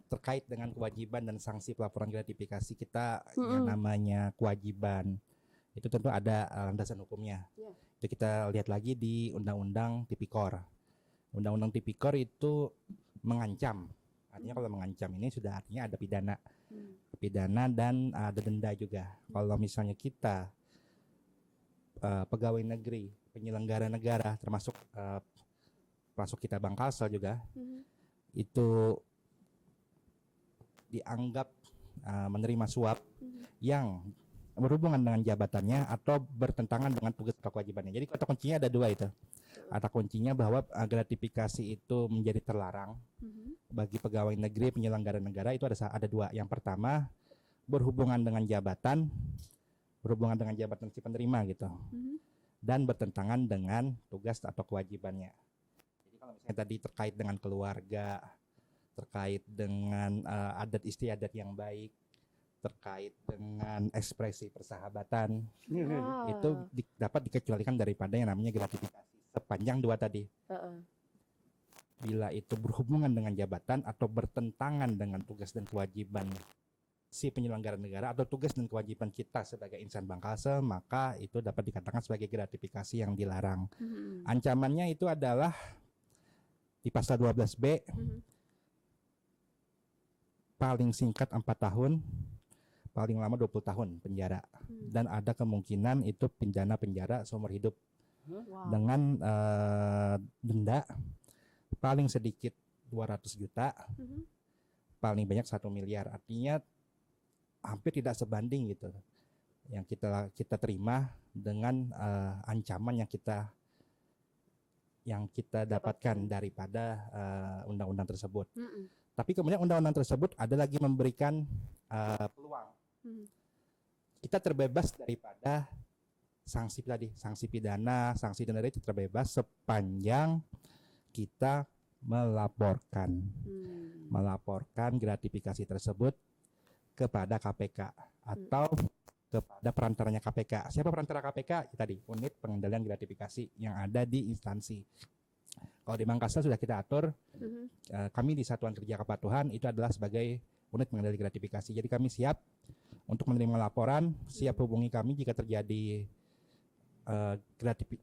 Terkait dengan kewajiban dan sanksi pelaporan gratifikasi kita, yang namanya kewajiban itu tentu ada landasan hukumnya. Ya. Itu kita lihat lagi di Undang-Undang Tipikor. Undang-Undang Tipikor itu mengancam. Artinya kalau mengancam ini sudah artinya ada pidana dan ada denda juga. Kalau misalnya kita pegawai negeri, penyelenggara negara, termasuk kita Bank Kalsel juga, itu dianggap menerima suap yang berhubungan dengan jabatannya atau bertentangan dengan tugas atau kewajibannya. Jadi kata kuncinya ada dua itu. Kata kuncinya bahwa gratifikasi itu menjadi terlarang bagi pegawai negeri, penyelenggara negara itu ada dua. Yang pertama berhubungan dengan jabatan si penerima gitu, dan bertentangan dengan tugas atau kewajibannya. Jadi kalau misalnya tadi terkait dengan keluarga, terkait dengan adat istiadat yang baik, terkait dengan ekspresi persahabatan, itu dapat dikecualikan daripada yang namanya gratifikasi sepanjang dua tadi. Bila itu berhubungan dengan jabatan atau bertentangan dengan tugas dan kewajiban si penyelenggara negara atau tugas dan kewajiban kita sebagai insan Bank Kalsel, maka itu dapat dikatakan sebagai gratifikasi yang dilarang. Ancamannya itu adalah di pasal 12B, paling singkat 4 tahun, paling lama 20 tahun penjara, dan ada kemungkinan itu pidana penjara seumur hidup dengan denda paling sedikit 200 juta, paling banyak 1 miliar. Artinya hampir tidak sebanding gitu yang kita terima dengan ancaman yang kita dapatkan daripada undang-undang tersebut. Tapi kemudian undang-undang tersebut ada lagi memberikan peluang kita terbebas daripada sanksi tadi, sanksi pidana, sanksi denda itu terbebas sepanjang kita melaporkan gratifikasi tersebut kepada KPK atau kepada perantaranya KPK. Siapa perantara KPK? Tadi unit pengendalian gratifikasi yang ada di instansi. Kalau di Bank Kalsel sudah kita atur, kami di Satuan Kerja Kepatuhan itu adalah sebagai unit pengendali gratifikasi. Jadi kami siap untuk menerima laporan, siap hubungi kami jika terjadi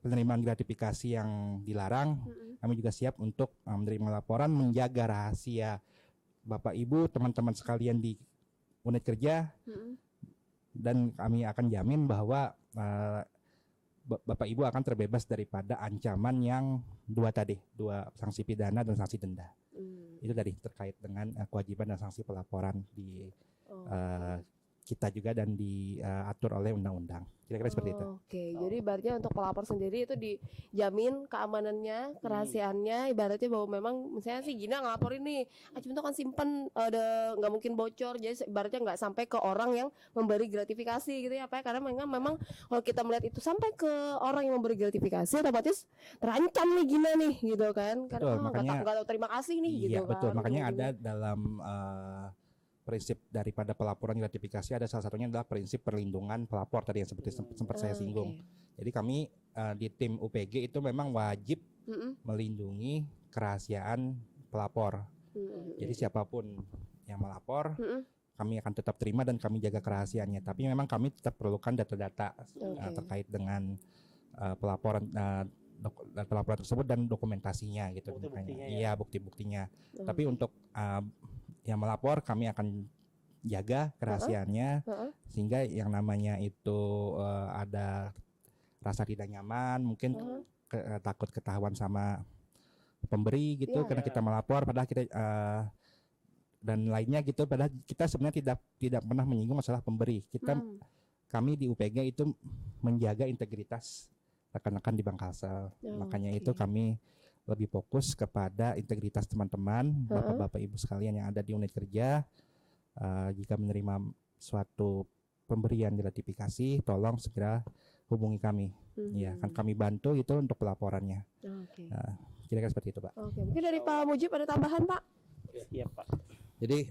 penerimaan gratifikasi yang dilarang. Kami juga siap untuk menerima laporan, menjaga rahasia Bapak Ibu, teman-teman sekalian di unit kerja, dan kami akan jamin bahwa Bapak Ibu akan terbebas daripada ancaman yang dua sanksi pidana dan sanksi denda. Itu tadi terkait dengan kewajiban dan sanksi pelaporan di kita juga dan diatur oleh undang-undang. Kira-kira seperti itu. Oke, jadi ibaratnya untuk pelapor sendiri itu dijamin keamanannya, kerahasiaannya, ibaratnya bahwa memang misalnya sih Gina ngelaporin nih, cuma itu kan simpen, ada nggak mungkin bocor, jadi ibaratnya nggak sampai ke orang yang memberi gratifikasi gitu ya Pak, karena memang kalau kita melihat itu sampai ke orang yang memberi gratifikasi, otomatis terancam nih Gina nih gitu kan, karena makanya nggak tahu terima kasih nih gitu kan. Betul, makanya ada dalam prinsip daripada pelaporan gratifikasi ada salah satunya adalah prinsip perlindungan pelapor tadi yang seperti sempat saya singgung. Jadi kami di tim UPG itu memang wajib melindungi kerahasiaan pelapor. Jadi siapapun yang melapor kami akan tetap terima dan kami jaga kerahasiaannya. Tapi memang kami tetap perlukan data-data terkait dengan pelaporan tersebut dan dokumentasinya gitu. Iya, bukti-buktinya. Tapi untuk yang melapor kami akan jaga kerahasiaannya sehingga yang namanya itu ada rasa tidak nyaman, mungkin takut ketahuan sama pemberi gitu karena kita melapor padahal kita dan lainnya gitu, padahal kita sebenarnya tidak pernah menyinggung masalah pemberi. Kami di UPG itu menjaga integritas rekan-rekan di Bank Kalsel. Makanya itu kami lebih fokus kepada integritas teman-teman, bapak-bapak ibu sekalian yang ada di unit kerja. Jika menerima suatu pemberian gratifikasi, tolong segera hubungi kami. Ya, kan kami bantu itu untuk pelaporannya. Kira-kira seperti itu, Pak. Mungkin dari Pak Mujib ada tambahan, Pak? Iya, Pak. Jadi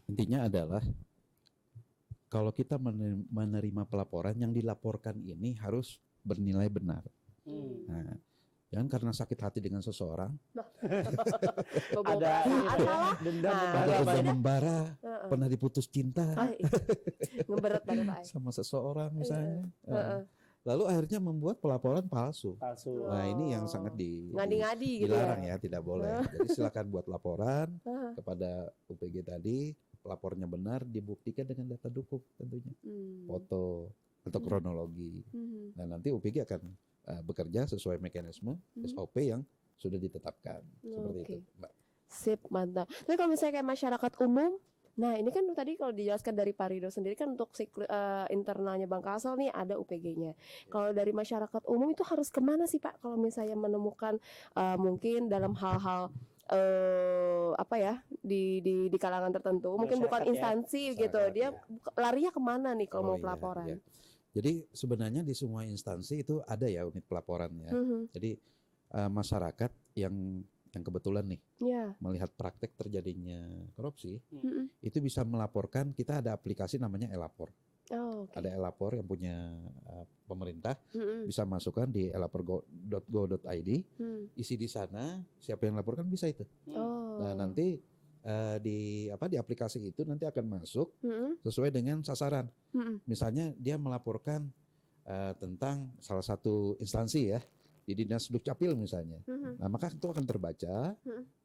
intinya adalah kalau kita menerima pelaporan, yang dilaporkan ini harus bernilai benar. Nah, jangan karena sakit hati dengan seseorang, ada dendam membara, pernah diputus cinta, ngeberat banget Pak. sama seseorang misalnya, lalu akhirnya membuat pelaporan palsu. Nah ini yang sangat ngadi-ngadi gitu dilarang ya, tidak boleh. Jadi silakan buat laporan kepada UPG tadi, pelapornya benar, dibuktikan dengan data dukung tentunya, foto atau kronologi. Nah nanti UPG akan bekerja sesuai mekanisme SOP yang sudah ditetapkan. Seperti itu, Mbak. Sip, mantap. Tapi kalau misalnya kayak masyarakat umum, nah ini kan tadi kalau dijelaskan dari Pak Rido sendiri kan untuk internalnya Bank Kalsel nih ada UPG-nya. Kalau dari masyarakat umum itu harus kemana sih Pak? Kalau misalnya menemukan mungkin dalam hal-hal apa ya di kalangan tertentu, mungkin bukan instansi gitu, dia larinya kemana nih kalau mau pelaporan? Iya. Jadi sebenarnya di semua instansi itu ada ya unit pelaporan ya. Jadi masyarakat yang kebetulan nih melihat praktek terjadinya korupsi, itu bisa melaporkan. Kita ada aplikasi namanya Elapor. Ada Elapor yang punya pemerintah, bisa masukkan di elapor.go.id, isi di sana, siapa yang laporkan bisa itu. Nah nanti di aplikasi itu nanti akan masuk Mm-mm. sesuai dengan sasaran. Mm-mm. Misalnya dia melaporkan tentang salah satu instansi ya di Dinas Dukcapil misalnya. Mm-mm. Nah, maka itu akan terbaca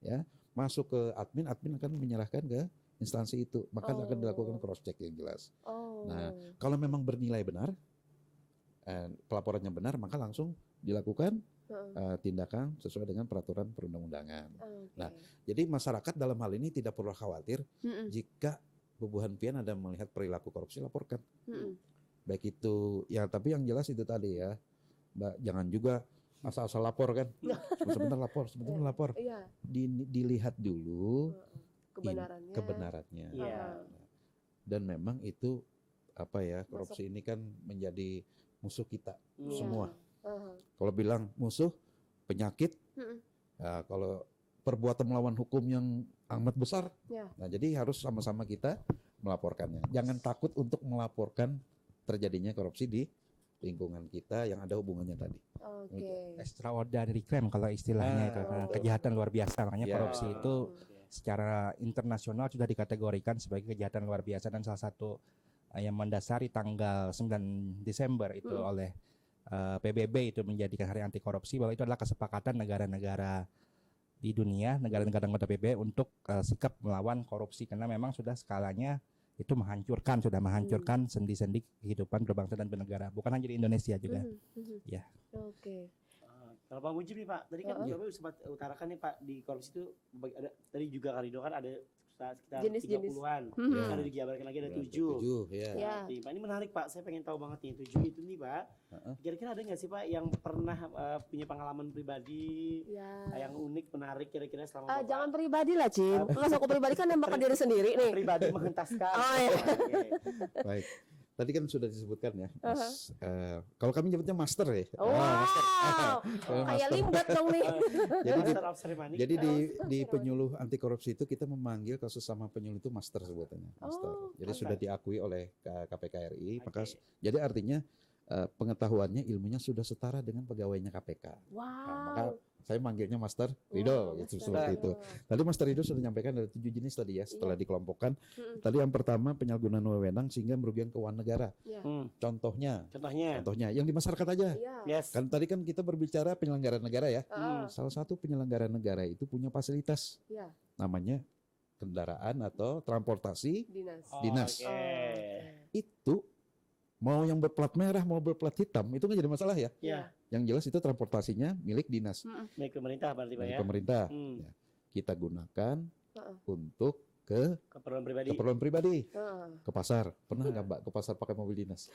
ya, masuk ke admin akan menyerahkan ke instansi itu. Maka akan dilakukan cross check yang jelas. Oh. Nah, kalau memang bernilai benar, pelaporannya benar, maka langsung dilakukan tindakan sesuai dengan peraturan perundang-undangan. Oke. Nah, jadi masyarakat dalam hal ini tidak perlu khawatir Mm-mm. jika Bubuhan Pian ada melihat perilaku korupsi, laporkan. Mm-mm. Baik itu ya, tapi yang jelas itu tadi ya, Mbak, jangan juga asal-asal lapor kan. Sebentar lapor. Iya. Dilihat dulu Kebenarannya. kebenarannya. Iya. Dan memang itu apa ya, korupsi ini kan menjadi musuh kita Iya. semua. Uh-huh. Kalau bilang musuh, penyakit, Mm-mm. ya, kalau perbuatan melawan hukum yang amat besar, Ya. nah jadi harus sama-sama kita melaporkannya. Jangan takut untuk melaporkan terjadinya korupsi di lingkungan kita yang ada hubungannya tadi. Oke. Extraordinary crime kalau istilahnya itu, kejahatan luar biasa. Makanya Ya. korupsi itu secara internasional sudah dikategorikan sebagai kejahatan luar biasa, dan salah satu yang mendasari tanggal 9 Desember itu oleh PBB itu menjadikan hari anti korupsi, bahwa itu adalah kesepakatan negara-negara di dunia, negara-negara anggota PBB untuk sikap melawan korupsi, karena memang sudah skalanya itu sudah menghancurkan sendi-sendi kehidupan berbangsa dan bernegara, bukan hanya di Indonesia juga. Ya. Oke. Kalau Pak Mujib nih Pak, tadi kan Bapak sempat utarakan nih Pak, di korupsi itu ada, tadi juga Karido kan ada sekitar Jenis-jenis. 30-an. Mhm. Ada dijabarkan lagi ada 7. 7 ya. Ya. Pak, ini menarik Pak, saya pengen tahu banget nih 7 itu nih Pak. Kira-kira ada nggak sih Pak yang pernah punya pengalaman pribadi Ya. yang unik, menarik kira-kira selama Bapak Jangan pribadi lah, Cim. Langsung aku pribadi kan nembak ke diri sendiri nih. pribadi menghentaskan? Oh, iya. Oke. Baik. Tadi kan sudah disebutkan ya, Mas. Kalau kami nyebutnya master ya. Wow. Kayak limbat dong nih. Jadi di, Master of ceremony. jadi di penyuluh anti korupsi itu kita memanggil kalau sesama penyuluh itu master sebutannya. Master. Jadi master. sudah diakui oleh KPK RI. Maka jadi artinya pengetahuannya, ilmunya sudah setara dengan pegawainya KPK. Wow. Nah, maka saya manggilnya Master Rido gitu, Master seperti itu. Rido. Tadi Master Rido sudah menyampaikan ada 7 jenis tadi ya setelah dikelompokkan. Tadi yang pertama penyalahgunaan wewenang sehingga merugikan keuangan negara. Ya. Contohnya Contohnya. yang di masyarakat aja. Iya. Yes. Kan tadi kan kita berbicara penyelenggara negara ya. Ah. Salah satu penyelenggara negara itu punya fasilitas Iya. namanya kendaraan atau transportasi Dinas. dinas. Oke. Itu mau yang berplat merah mau berplat hitam itu nggak jadi masalah ya. Ya, Yang jelas itu transportasinya milik dinas, milik pemerintah berarti Pak milik ya. pemerintah. Hmm. Ya. Kita gunakan Heeh. untuk ke Keperluan pribadi. keperluan pribadi, Heeh. ke pasar. Pernah nggak Mbak ke pasar pakai mobil dinas?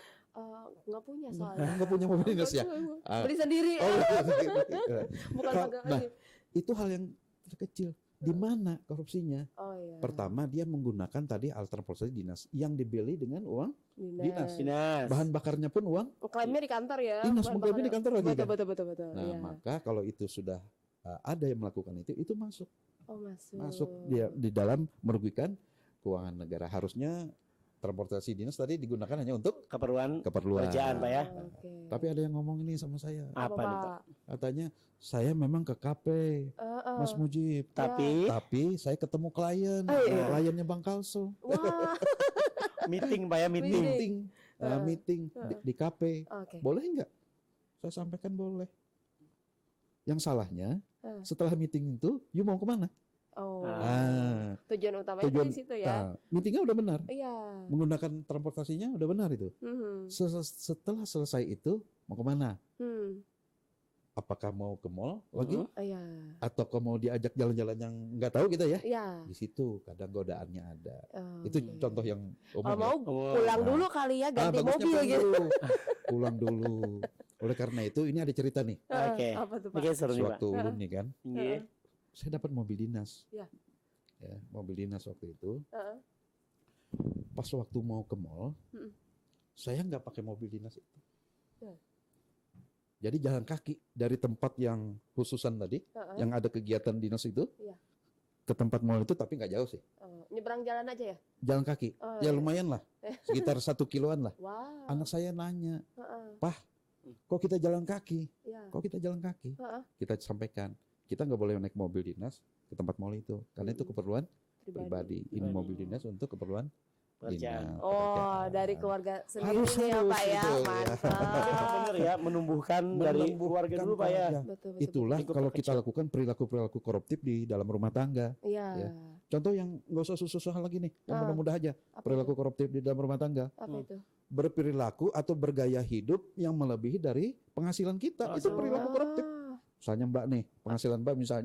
Nggak punya soalnya. Nggak punya mobil dinas ya? Ah. Beli sendiri. Oh, Bukan Kalau- pegang nah, aja. itu hal yang terkecil. Di mana korupsinya? Oh iya. Pertama dia menggunakan tadi alat transportasi dinas yang dibeli dengan uang dinas. Dinas. Bahan bakarnya pun uang Klaimnya di kantor ya. dinas, bukan mengklaimnya di kantor lagi Betul, kan. betul. Nah, Iya. maka kalau itu sudah ada yang melakukan itu masuk Oh, masuk. masuk dia di dalam merugikan keuangan negara. Harusnya transportasi dinas tadi digunakan hanya untuk Keperluan keperluan. kerjaan Pak ya. Oke. Tapi ada yang ngomong ini sama saya. Apa nih Pak? Katanya saya memang ke KP, Mas Mujib. Tapi Tapi saya ketemu klien, iya. kliennya Bang Kalso. Wah. meeting Pak ya, meeting. Meeting di KP. Oke. Boleh nggak? Saya sampaikan boleh. Yang salahnya Ah. setelah meeting itu, you mau kemana? Oh. Ah, Tujuan utamanya tujuan- di situ ya. nah, meetingnya udah benar, Iya. menggunakan transportasinya udah benar itu. Mhm. Setelah selesai itu mau kemana? Hmm. Apakah mau ke mall lagi? Iya. Atau mau diajak jalan-jalan yang nggak tahu kita ya? Iya. Di situ kadang godaannya ada. Oh, Itu oke. contoh yang Kalau umum. mau ya. pulang Nah. dulu kali ya, ganti Bagusnya mobil pulang gitu. dulu. Pulang dulu. Oleh karena itu ini ada cerita nih. Oke. Apa tuh, Pak? Oke, seru nih Pak. Sewaktu ulun nih kan, Iya. saya dapat mobil dinas. Ya. Ya, mobil dinas waktu itu. Heeh. Pas waktu mau ke mall, Mm-mm. saya nggak pakai mobil dinas itu. Ya. Jadi jalan kaki dari tempat yang khususan tadi, Heeh. yang ada kegiatan dinas itu, Iya. ke tempat mall itu, tapi nggak jauh sih. Nyebrang jalan aja ya? Jalan kaki, Oh, ya iya. lumayan lah, sekitar 1 kiloan lah. Wow. Anak saya nanya, Heeh. kok kita jalan kaki? Iya. Kok kita jalan kaki? Heeh. Kita sampaikan, kita nggak boleh naik mobil dinas ke tempat mall itu, karena itu keperluan pribadi. Ini mobil dinas untuk keperluan Kerjaan. dinas. Oh, pekerjaan. dari keluarga sendiri Harus, nih ya Pak ya. itu, ya. Mantap. Bener ya, menumbuhkan dari keluarga dulu Pak ya. keluarga. Betul, betul. Itulah Lingkup kalau kita terkecil. lakukan perilaku-perilaku koruptif di dalam rumah tangga. Iya. Ya. Contoh yang nggak usah susah-susah lagi nih, yang Ah. mudah-mudah aja. Apa Perilaku itu? koruptif di dalam rumah tangga. Apa itu? Berperilaku atau bergaya hidup yang melebihi dari penghasilan kita. Itu perilaku koruptif. Misalnya Mbak nih, penghasilan Mbak misal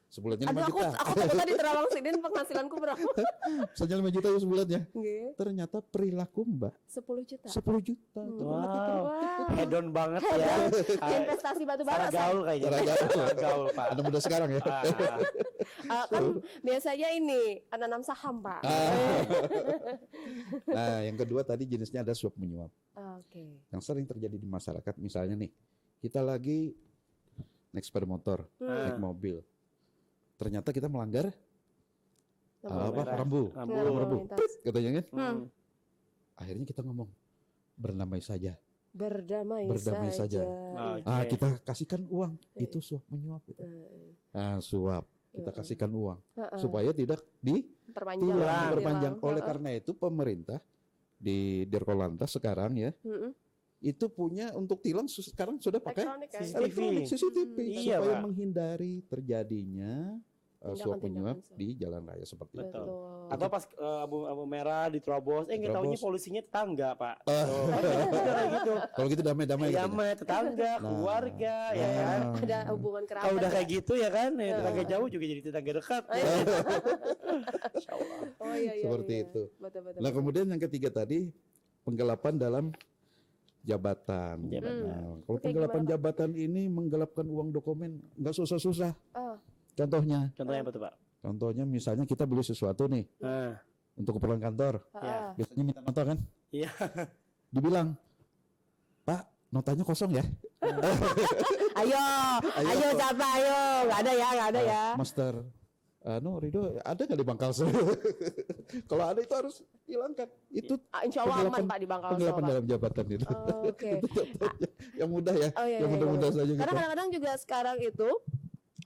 sebulannya 5 Aduh, juta. aku takut tadi terawang sidin penghasilanku berapa? Misalnya 5 juta ya sebulannya. Nggih, Ternyata perilaku Mbak 10 juta. 10 juta. Itu berarti kan Wow. Hedon banget ya. Investasi batu bara. Cara gaul kayaknya. Cara gaul. Cara gaul Pak. anak muda sekarang ya. Kan biasanya ini nanam saham Pak. Nah, yang kedua tadi jenisnya ada suap menyuap. Oke. Yang sering terjadi di masyarakat misalnya nih, kita lagi naik sepeda motor, naik mobil. Ternyata kita melanggar rambu. Rambu. Katanya kan? Hmm. Akhirnya kita ngomong berdamai saja. Berdamai saja. Oke. Kita kasihkan uang. Itu suap menyuap itu. Suap. Kita kasihkan uang supaya tidak diperpanjang. Oleh karena itu pemerintah di Dirkolantas sekarang ya itu punya untuk tilang sekarang sudah pakai elektronik CCTV Iya, supaya Pak. menghindari terjadinya suap menyuap Tindakan-tindakan di jalan raya seperti itu. Betul. Atau pas abu merah diterobos, nggak taunya Diterobos. polisinya tetangga Pak. Kayak gitu. Kalau gitu damai-damai gitu. Damai tetangga, keluarga, ya kan. Ada hubungan kerabat. Kalau udah kayak gitu ya kan, tetangga jauh juga jadi tetangga dekat. Insya Allah. Oh iya iya. Seperti iya. itu. Betul betul. Nah, kemudian yang ketiga tadi penggelapan dalam jabatan. Jabatan. Nah, kalau Kayak penggelapan gimana, Pak? jabatan ini menggelapkan uang dokumen nggak susah-susah. Oh. Contohnya, Contohnya apa tuh Pak? contohnya misalnya kita beli sesuatu nih Nah, untuk keperluan kantor. Ah. Biasanya minta nota kan? Iya. Dibilang, Pak, notanya kosong ya? Ayo siapa ayo. Nggak ada ya. Master, Rido, ada nggak di Bangkalsel? Kalau ada itu harus hilangkan. Itu Insya Allah aman Pak di Bangkalsel penggelapan Pak. dalam jabatan itu. Oh, oke. Itu contohnya. Yang mudah ya, Oh, iya, yang iya, mudah-mudah iya. saja Karena gitu. kadang-kadang juga sekarang itu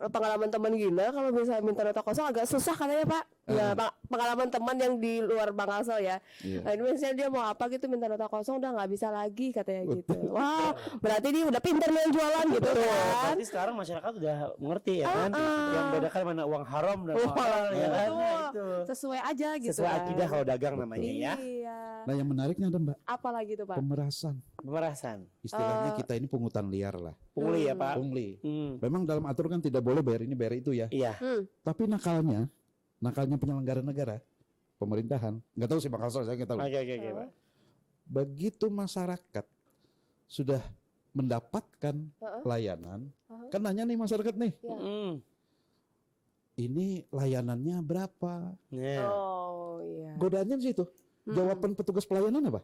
pengalaman teman gila kalau misalnya minta nota kosong agak susah katanya Pak. Ya, pengalaman teman yang di luar Bangkalsel ya. Iya. Nah, ini misalnya dia mau apa gitu minta nota kosong udah nggak bisa lagi katanya gitu. Wah, berarti dia udah pinter nih yang jualan gitu kan. Berarti sekarang masyarakat udah mengerti ya kan, yang bedakan mana uang haram dan uang halal ya kan. Betul. Nah, itu. Sesuai aja gitu. Sesuai kan. akidah kalau dagang namanya ya. Iya. Nah, yang menariknya ada Mbak, Apa lagi tuh Pak? pemerasan. Pemerasan, Istilahnya kita ini pungutan liar lah. pungli ya Pak. Pungli. Hmm. Memang dalam aturan kan tidak boleh bayar ini bayar itu ya. Iya. Tapi nakalnya penyelenggara negara, pemerintahan, nggak tahu sih Bangkalsel saya nggak tahu. Oke Pak. Begitu masyarakat sudah mendapatkan layanan, kan nanya nih masyarakat nih, Ya. ini layanannya berapa? Nah, Oh iya. Godaannya di situ. Jawaban petugas pelayanan apa?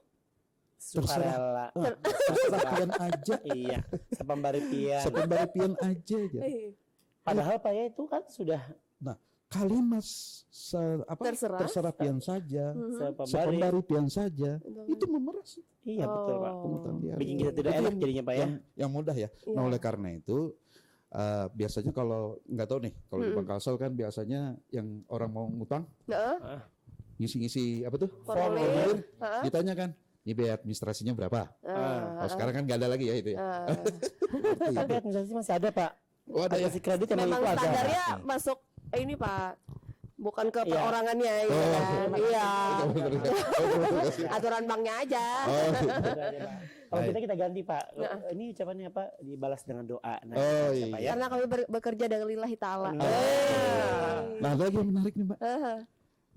sukarela. Sepembarian aja, Iya, sepembarian. sepembarian aja. Padahal Pak ya itu kan sudah Kalimat Terserah. terserah pian saja, sepembari. sepembari pian saja, itu memeras. Iya betul Pak. Pungutan liar. Bikin kita tidak Itu enak jadinya Pak ya. yang mudah ya. Nah, oleh karena itu biasanya kalau nggak tahu nih, kalau di Bangkalsel kan biasanya yang orang mau ngutang ngisi-ngisi apa tuh? Formulir. Ditanya kan, ini biaya administrasinya berapa? Kalau sekarang kan nggak ada lagi ya itu ya. Tapi administrasi masih ada Pak. Oh, ada ya? Kasih kredit yang Memang itu ada. standarnya masuk ini Pak. Bukan ke Iya. perorangannya ya kan? Iya. Aturan banknya aja. Oh, Kalau kita ganti Pak. Ini ucapannya apa? Dibalas dengan doa. Nah, Oh, siapa iya. ya? Karena kami bekerja dengan lillahi ta'ala. nah, ada lagi yang menarik nih Mbak.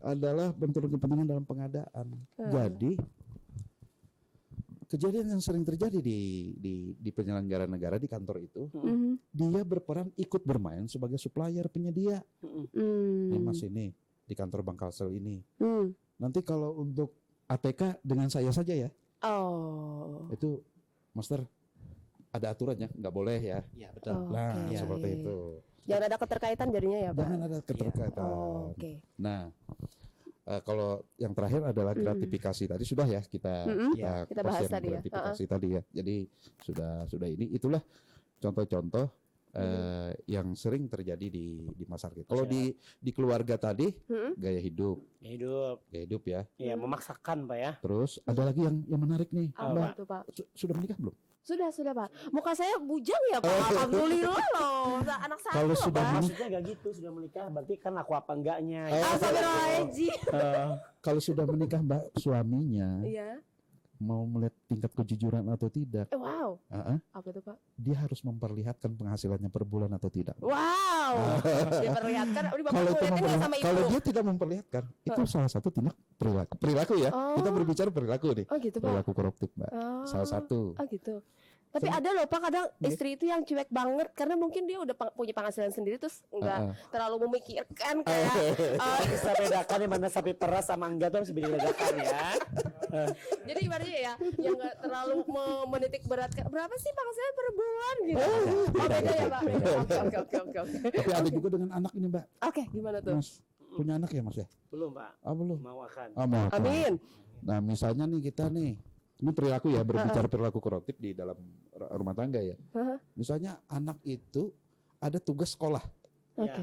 Adalah bentuk kepentingan dalam pengadaan. Jadi kejadian yang sering terjadi di penyelenggara negara di kantor itu, dia berperan ikut bermain sebagai supplier penyedia. Nih Mas ini di kantor Bangkalsel ini. Nanti kalau untuk ATK dengan saya saja ya. Oh. Itu Master ada aturannya, nggak boleh ya. Iya betul. Nah, Oke. seperti itu. Jangan ada keterkaitan jadinya ya Pak. Jangan ada keterkaitan. Oh, oke. Nah, kalau yang terakhir adalah gratifikasi tadi sudah ya kita Kita bahas yang tadi ya. gratifikasi tadi ya. Jadi sudah ini itulah contoh-contoh yang sering terjadi di masyarakat. Kalau di keluarga tadi gaya hidup ya. Iya, memaksakan Pak ya. Terus ada lagi yang menarik nih, Apa Mbak. tuh, Pak? Sudah menikah belum? Sudah Pak. Muka saya bujang ya Pak. Alhamdulillah loh. Anak saya Kalau loh, sudah Pak. Maksudnya gak gitu, sudah menikah berarti kan aku apa enggaknya. Astagfirullahaladzim. Kalau sudah menikah Mbak, suaminya Iya. mau melihat tingkat kejujuran atau tidak, Wow. Apa tuh Pak? dia harus memperlihatkan penghasilannya per bulan atau tidak. Wow. Diperlihatkan. Udah Bapak Kalau itu liatin nggak sama kalau ibu? dia tidak memperlihatkan, itu salah satu tindak perilaku ya. Oh. Kita berbicara perilaku nih. Oh gitu Pak. Perilaku koruptif, Mbak. Oh. Salah satu. Oh gitu. Tapi ada loh Pak, kadang istri itu yang cuek banget karena mungkin dia udah punya penghasilan sendiri terus nggak terlalu memikirkan kayak Bisa bedakan yang mana sapi peras sama enggak tuh harus dibedakan ya. jadi ibaratnya ya yang nggak terlalu menitik beratkan berapa sih penghasilan per bulan gitu. Oh beda ya Pak. Beda. Oke. Tapi ada juga dengan anak ini, Mbak. Oke, gimana tuh? Mas punya anak ya, Mas ya? Belum Pak, Belum. mau akan. Mau. Amin. Nah, misalnya nih kita nih, ini perilaku ya, berbicara perilaku koruptif di dalam rumah tangga ya. Misalnya anak itu ada tugas sekolah, Oke.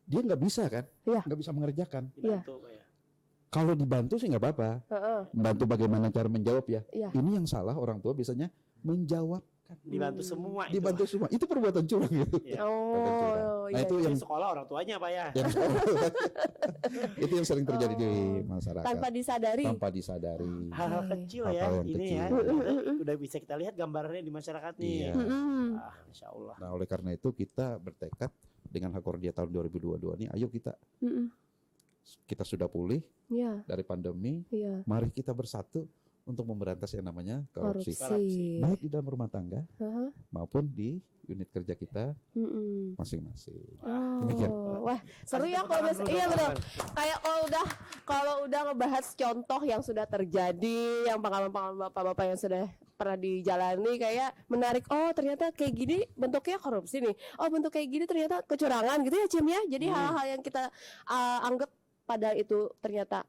dia nggak bisa kan, Iya. nggak bisa mengerjakan. Dibantu Pak ya. Kalau dibantu sih nggak apa-apa, bantu bagaimana cara menjawab ya. Iya. Ini yang salah orang tua biasanya menjawab, Dibantu semua itu. dibantu semua. Itu perbuatan curang gitu. Iya. Nah, Oh, iya. itu Di yang sekolah orang tuanya Pak ya. itu yang sering terjadi di masyarakat. Tanpa disadari. Tanpa disadari. Hal-hal kecil ya Hal-hal yang ini kecil. ya. Udah bisa kita lihat gambarnya di masyarakat nih. Iya. Masya Allah. Nah, oleh karena itu kita bertekad dengan Hakordia tahun 2022 ini, ayo kita sudah pulih Iya. dari pandemi, Iya. mari kita bersatu untuk memberantas yang namanya korupsi. Korupsi. Baik di dalam rumah tangga maupun di unit kerja kita masing-masing. Demikian. Wah, seru ya kalau iya betul. Kayak kalau udah ngebahas contoh yang sudah terjadi, yang pengalaman-pengalaman bapak-bapak yang sudah pernah dijalani, kayak menarik. Oh, ternyata kayak gini bentuknya korupsi nih. Oh, bentuk kayak gini ternyata kecurangan gitu ya, Cim ya. Jadi hal-hal yang kita anggap pada itu ternyata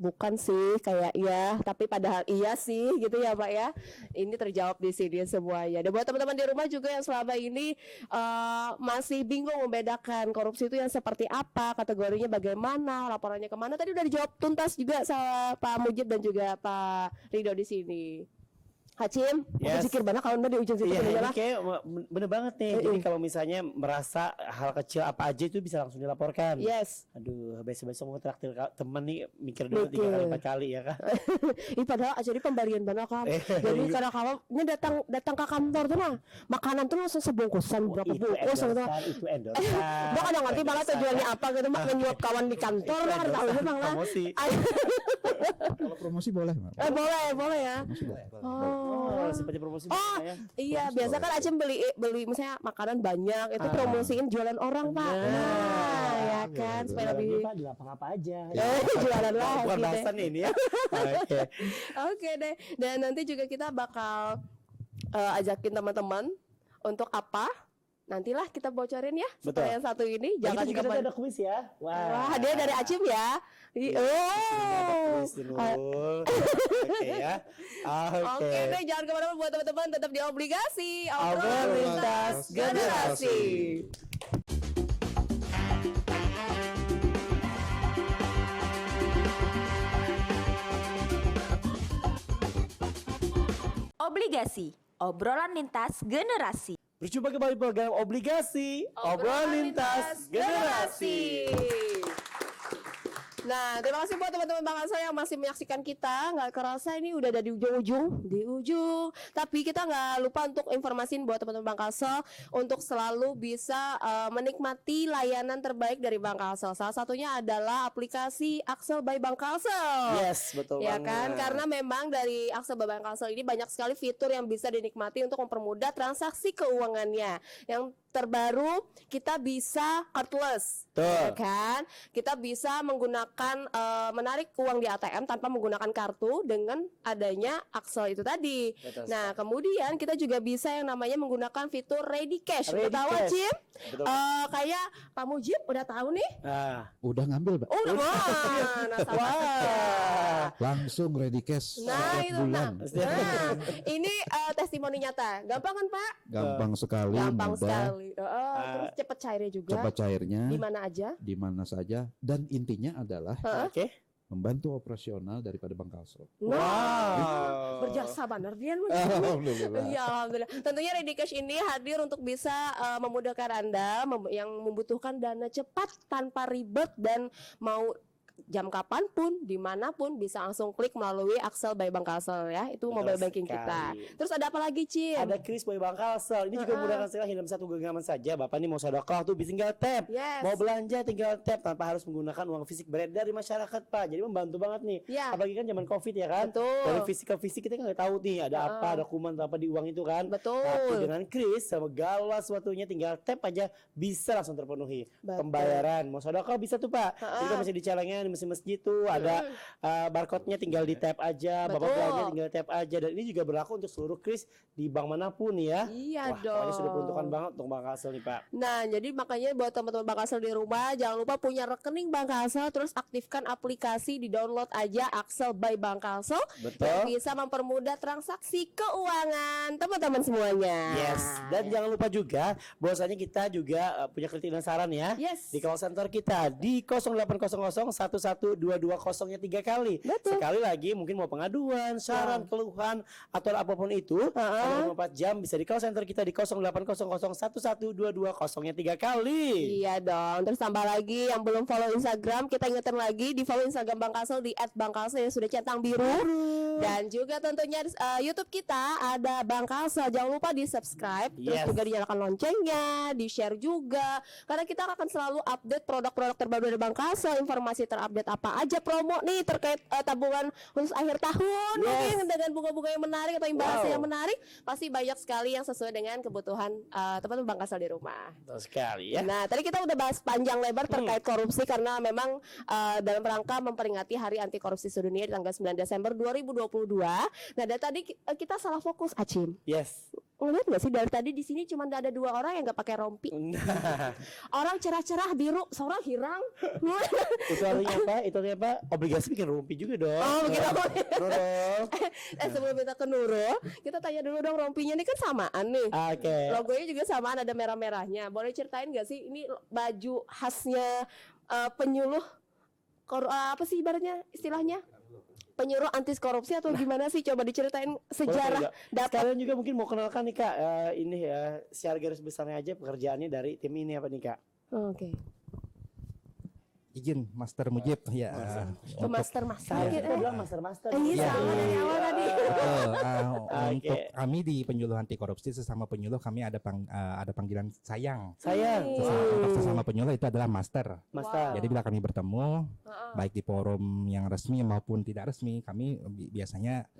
bukan sih kayak iya, tapi padahal iya sih gitu ya Pak ya. Ini terjawab di sini semuanya. Dan buat teman-teman di rumah juga yang selama ini masih bingung membedakan korupsi itu yang seperti apa, kategorinya bagaimana, laporannya kemana, tadi udah dijawab tuntas juga sama Pak Mujib dan juga Pak Rido di sini. Hacim, Yes. zikir banget kalau di ujung situ Iya, ini bener kayak bener banget nih. Jadi kalau misalnya merasa hal kecil apa aja itu bisa langsung dilaporkan. Yes. Aduh, besok-besok mau traktir temen nih mikir dulu 3 kali 4 kali ya kan. Ih padahal jadi pemberian banyak kan. Jadi kadang kalau ini datang ke kantor tuh nah, makanan tuh langsung sebungkusan berapa Itu bungkus gitu. endorsean, itu endorsean. Mak kadang ngerti malah tujuannya apa gitu mak menyuap kawan di kantor lah tahu itu bang lah. Promosi. Kalau promosi boleh, Mbak. Boleh ya. Promosi boleh. Oh, seperti promosi ya. Iya biasa kan Acem beli misalnya makanan banyak itu promosiin jualan orang Pak. Nah ya kan supaya lebih Pak di lapang apa aja. jualan lah. Bukan gitu. bahasan ini ya. Oke. Oke deh. Dan nanti juga kita bakal ajakin teman-teman untuk apa? Nantilah kita bocorin ya. Setelah yang satu ini jangan Kita juga ada kuis ya. Wah, dia dari Acim ya. Oh. Kuis dulu. Oke ya. Oke deh, jangan kemana-mana buat teman-teman tetap di obligasi. Obrolan Obrolan lintas generasi. Obligasi, obrolan lintas generasi. Berjumpa kembali program obligasi, obrolan lintas generasi. Nah, terima kasih buat teman-teman Bang Kalsel yang masih menyaksikan kita. Nggak kerasa ini udah ada di ujung. Tapi kita nggak lupa untuk informasiin buat teman-teman Bang Kalsel untuk selalu bisa menikmati layanan terbaik dari Bang Kalsel. Salah satunya adalah aplikasi Axel by Bang Kalsel. Yes, betul Ya banget. kan, karena memang dari Axel by Bang Kalsel ini banyak sekali fitur yang bisa dinikmati untuk mempermudah transaksi keuangannya. Yang terbaru kita bisa cardless, ya kan? Kita bisa menggunakan menarik uang di ATM tanpa menggunakan kartu dengan adanya Axel itu tadi. Betul. Nah, kemudian kita juga bisa yang namanya menggunakan fitur Ready Cash. Ready Udah tahu Cash. Cim? Betul. Kayak Pak Mujib udah tahu nih? Udah ngambil, Mbak. Udah Langsung ready cash Nah, setiap itu bulan. ini testimoni nyata. Gampang kan, Pak? Gampang sekali, Gampang mudah. sekali. sekali. Terus cepat cairnya juga. cepat cairnya, Di mana aja? di mana saja, dan intinya adalah Oke. membantu operasional daripada Bangkalsel. Nah, berjasa benar Dian. Alhamdulillah. Ya, alhamdulillah. Tentunya Ready Cash ini hadir untuk bisa memudahkan Anda yang membutuhkan dana cepat tanpa ribet dan mau jam kapanpun, dimanapun bisa langsung klik melalui Axel by Bangkalsel ya. Itu Betul mobile banking sekali. kita. Terus ada apa lagi, Cim? Ada Kris Boy Bangkalsel. Ini juga memudahkan sekali dalam satu genggaman saja. Bapak nih mau sedekah tuh bisa tinggal tap. Yes. Mau belanja tinggal tap tanpa harus menggunakan uang fisik beredar di masyarakat, Pak. Jadi membantu banget nih. Ya. Apalagi kan zaman Covid ya kan. Betul. Dari fisik kita nggak tahu nih ada apa, dokumen apa di uang itu kan. Betul. Tapi dengan Kris sama segala sesuatunya tinggal tap aja bisa langsung terpenuhi. Betul. Pembayaran mau sedekah bisa tuh, Pak. Jadi kan masih di celengan, di masjid tuh ada barcode-nya tinggal di tap aja, Bapak Betul. belanja tinggal tap aja, dan ini juga berlaku untuk seluruh Kris di bank manapun ya. Iya Wah, dong. pokoknya sudah peruntukan banget untuk Bangkalsel nih, Pak. Nah, jadi makanya buat teman-teman Bangkalsel di rumah jangan lupa punya rekening Bangkalsel, terus aktifkan aplikasi, di-download aja Axel by Bangkalsel yang Betul. bisa mempermudah transaksi keuangan teman-teman semuanya. Yes, dan jangan lupa juga bahwasanya kita juga punya kritik dan saran ya. Yes. Di call center kita di 0800 11220-nya 3 kali. Betul. Sekali lagi mungkin mau pengaduan, saran, keluhan atau apapun itu, 24 jam bisa di call center kita di 0800 11220-nya 3 kali. Iya dong. Terus tambah lagi yang belum follow Instagram, kita ingetin lagi di follow Instagram Bangkalsel di @bangkalsel yang sudah centang biru. Dan juga tentunya YouTube kita ada Bangkalsel. Jangan lupa di subscribe, terus Yes. juga dinyalakan loncengnya, di share juga. Karena kita akan selalu update produk-produk terbaru dari Bangkalsel, informasi terupdate apa aja, promo nih terkait tabungan khusus akhir tahun, Yes. mungkin dengan bunga-bunga yang menarik atau imbasnya Wow. yang menarik, pasti banyak sekali yang sesuai dengan kebutuhan teman-teman Bangkalsel di rumah. Betul sekali ya. Nah, tadi kita udah bahas panjang lebar terkait korupsi karena memang dalam rangka memperingati Hari Anti Korupsi Sedunia di tanggal 9 Desember 2022. Nah, dari tadi kita salah fokus, Acim. Yes. Ngeliat nggak sih dari tadi di sini cuma ada 2 orang yang nggak pakai rompi. Nah, Orang cerah-cerah biru, seorang hirang. itu artinya apa? Itu artinya apa? Obligasi bikin rumpi juga dong. Oh, begitu. Nurul. Sebelum kita ke Nurul, kita tanya dulu dong rompinya ini kan samaan nih. Oke. Logonya juga samaan, ada merah-merahnya. Boleh ceritain nggak sih ini baju khasnya penyuluh apa sih ibaratnya istilahnya? Penyuluh anti korupsi atau gimana sih? Coba diceritain sejarah dapat. Sekalian juga mungkin mau kenalkan nih Kak, ini ya secara garis besarnya aja pekerjaannya dari tim ini apa nih Kak? Oke. Izin Master Mujib ya. Ke master Kita bilang master. Iya, sama dari awal tadi. Untuk kami di penyuluh anti korupsi sesama penyuluh kami ada panggilan sayang. Sayang, Untuk sesama penyuluh itu adalah master. master. Jadi bila kami bertemu baik di forum yang resmi maupun tidak resmi, kami biasanya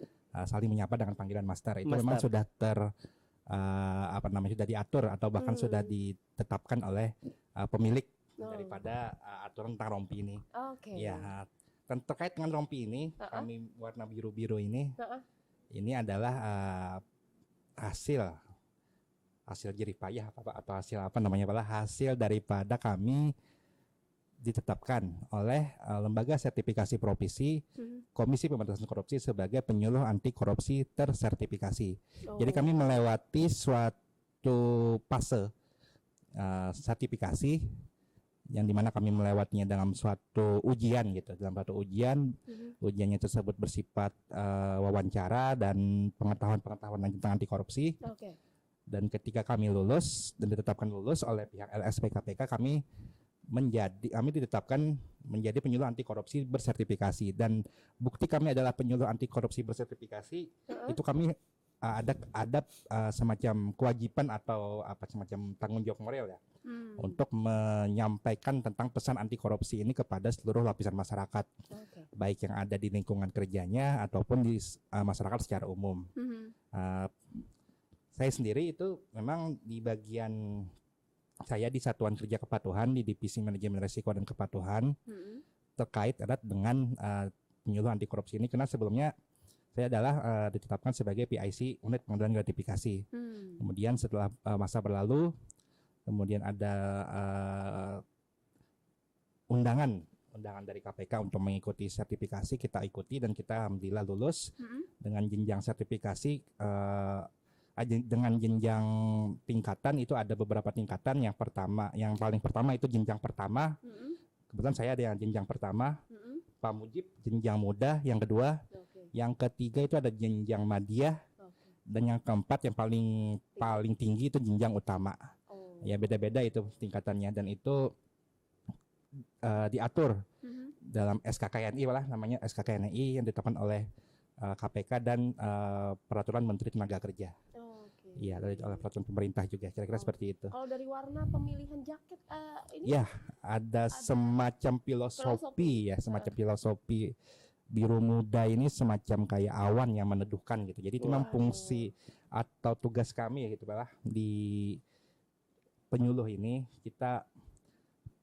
saling menyapa dengan panggilan master. Itu memang Master. sudah sudah diatur atau bahkan sudah ditetapkan oleh pemilik daripada aturan tentang rompi ini. Oke. Ya, dan terkait dengan rompi ini, kami warna biru-biru ini adalah hasil jerih payah atau hasil apa namanya, hasil daripada kami ditetapkan oleh lembaga sertifikasi provinsi Komisi Pemberantasan Korupsi sebagai penyuluh anti korupsi tersertifikasi. Jadi kami melewati suatu fase sertifikasi yang dimana kami melewatinya dalam suatu ujian gitu, ujiannya tersebut bersifat wawancara dan pengetahuan tentang anti korupsi. Oke. Dan ketika kami lulus dan ditetapkan lulus oleh pihak LSP KPK, kami ditetapkan menjadi penyuluh anti korupsi bersertifikasi, dan bukti kami adalah penyuluh anti korupsi bersertifikasi. Itu kami ada semacam kewajiban atau semacam tanggung jawab moral ya, untuk menyampaikan tentang pesan anti korupsi ini kepada seluruh lapisan masyarakat, baik yang ada di lingkungan kerjanya ataupun di masyarakat secara umum. Saya sendiri itu memang di bagian saya di Satuan Kerja Kepatuhan di Divisi Manajemen Risiko dan Kepatuhan, terkait erat dengan penyuluh anti korupsi ini, karena sebelumnya saya adalah ditetapkan sebagai PIC Unit Pengendalian Gratifikasi. Kemudian setelah masa berlalu, kemudian ada undangan dari KPK untuk mengikuti sertifikasi, kita ikuti dan kita alhamdulillah lulus dengan jenjang sertifikasi dengan jenjang tingkatan itu ada beberapa tingkatan. Yang paling pertama itu jenjang pertama. Kebetulan saya ada yang jenjang pertama. Pak Mujib jenjang muda yang kedua. Yang ketiga itu ada jenjang madiyah. Dan yang keempat yang paling tinggi itu jenjang utama. Ya beda-beda itu tingkatannya, dan itu diatur dalam SKKNI lah, namanya SKKNI yang ditetapkan oleh KPK dan peraturan Menteri Tenaga Kerja. Iya, oleh peraturan pemerintah juga, kira-kira seperti itu. Kalau dari warna pemilihan jaket ini Ya, ada semacam filosofi ya, semacam filosofi. Biru muda ini semacam kayak awan yang meneduhkan gitu. Jadi itu memang fungsi atau tugas kami ya gitu lah di penyuluh ini. Kita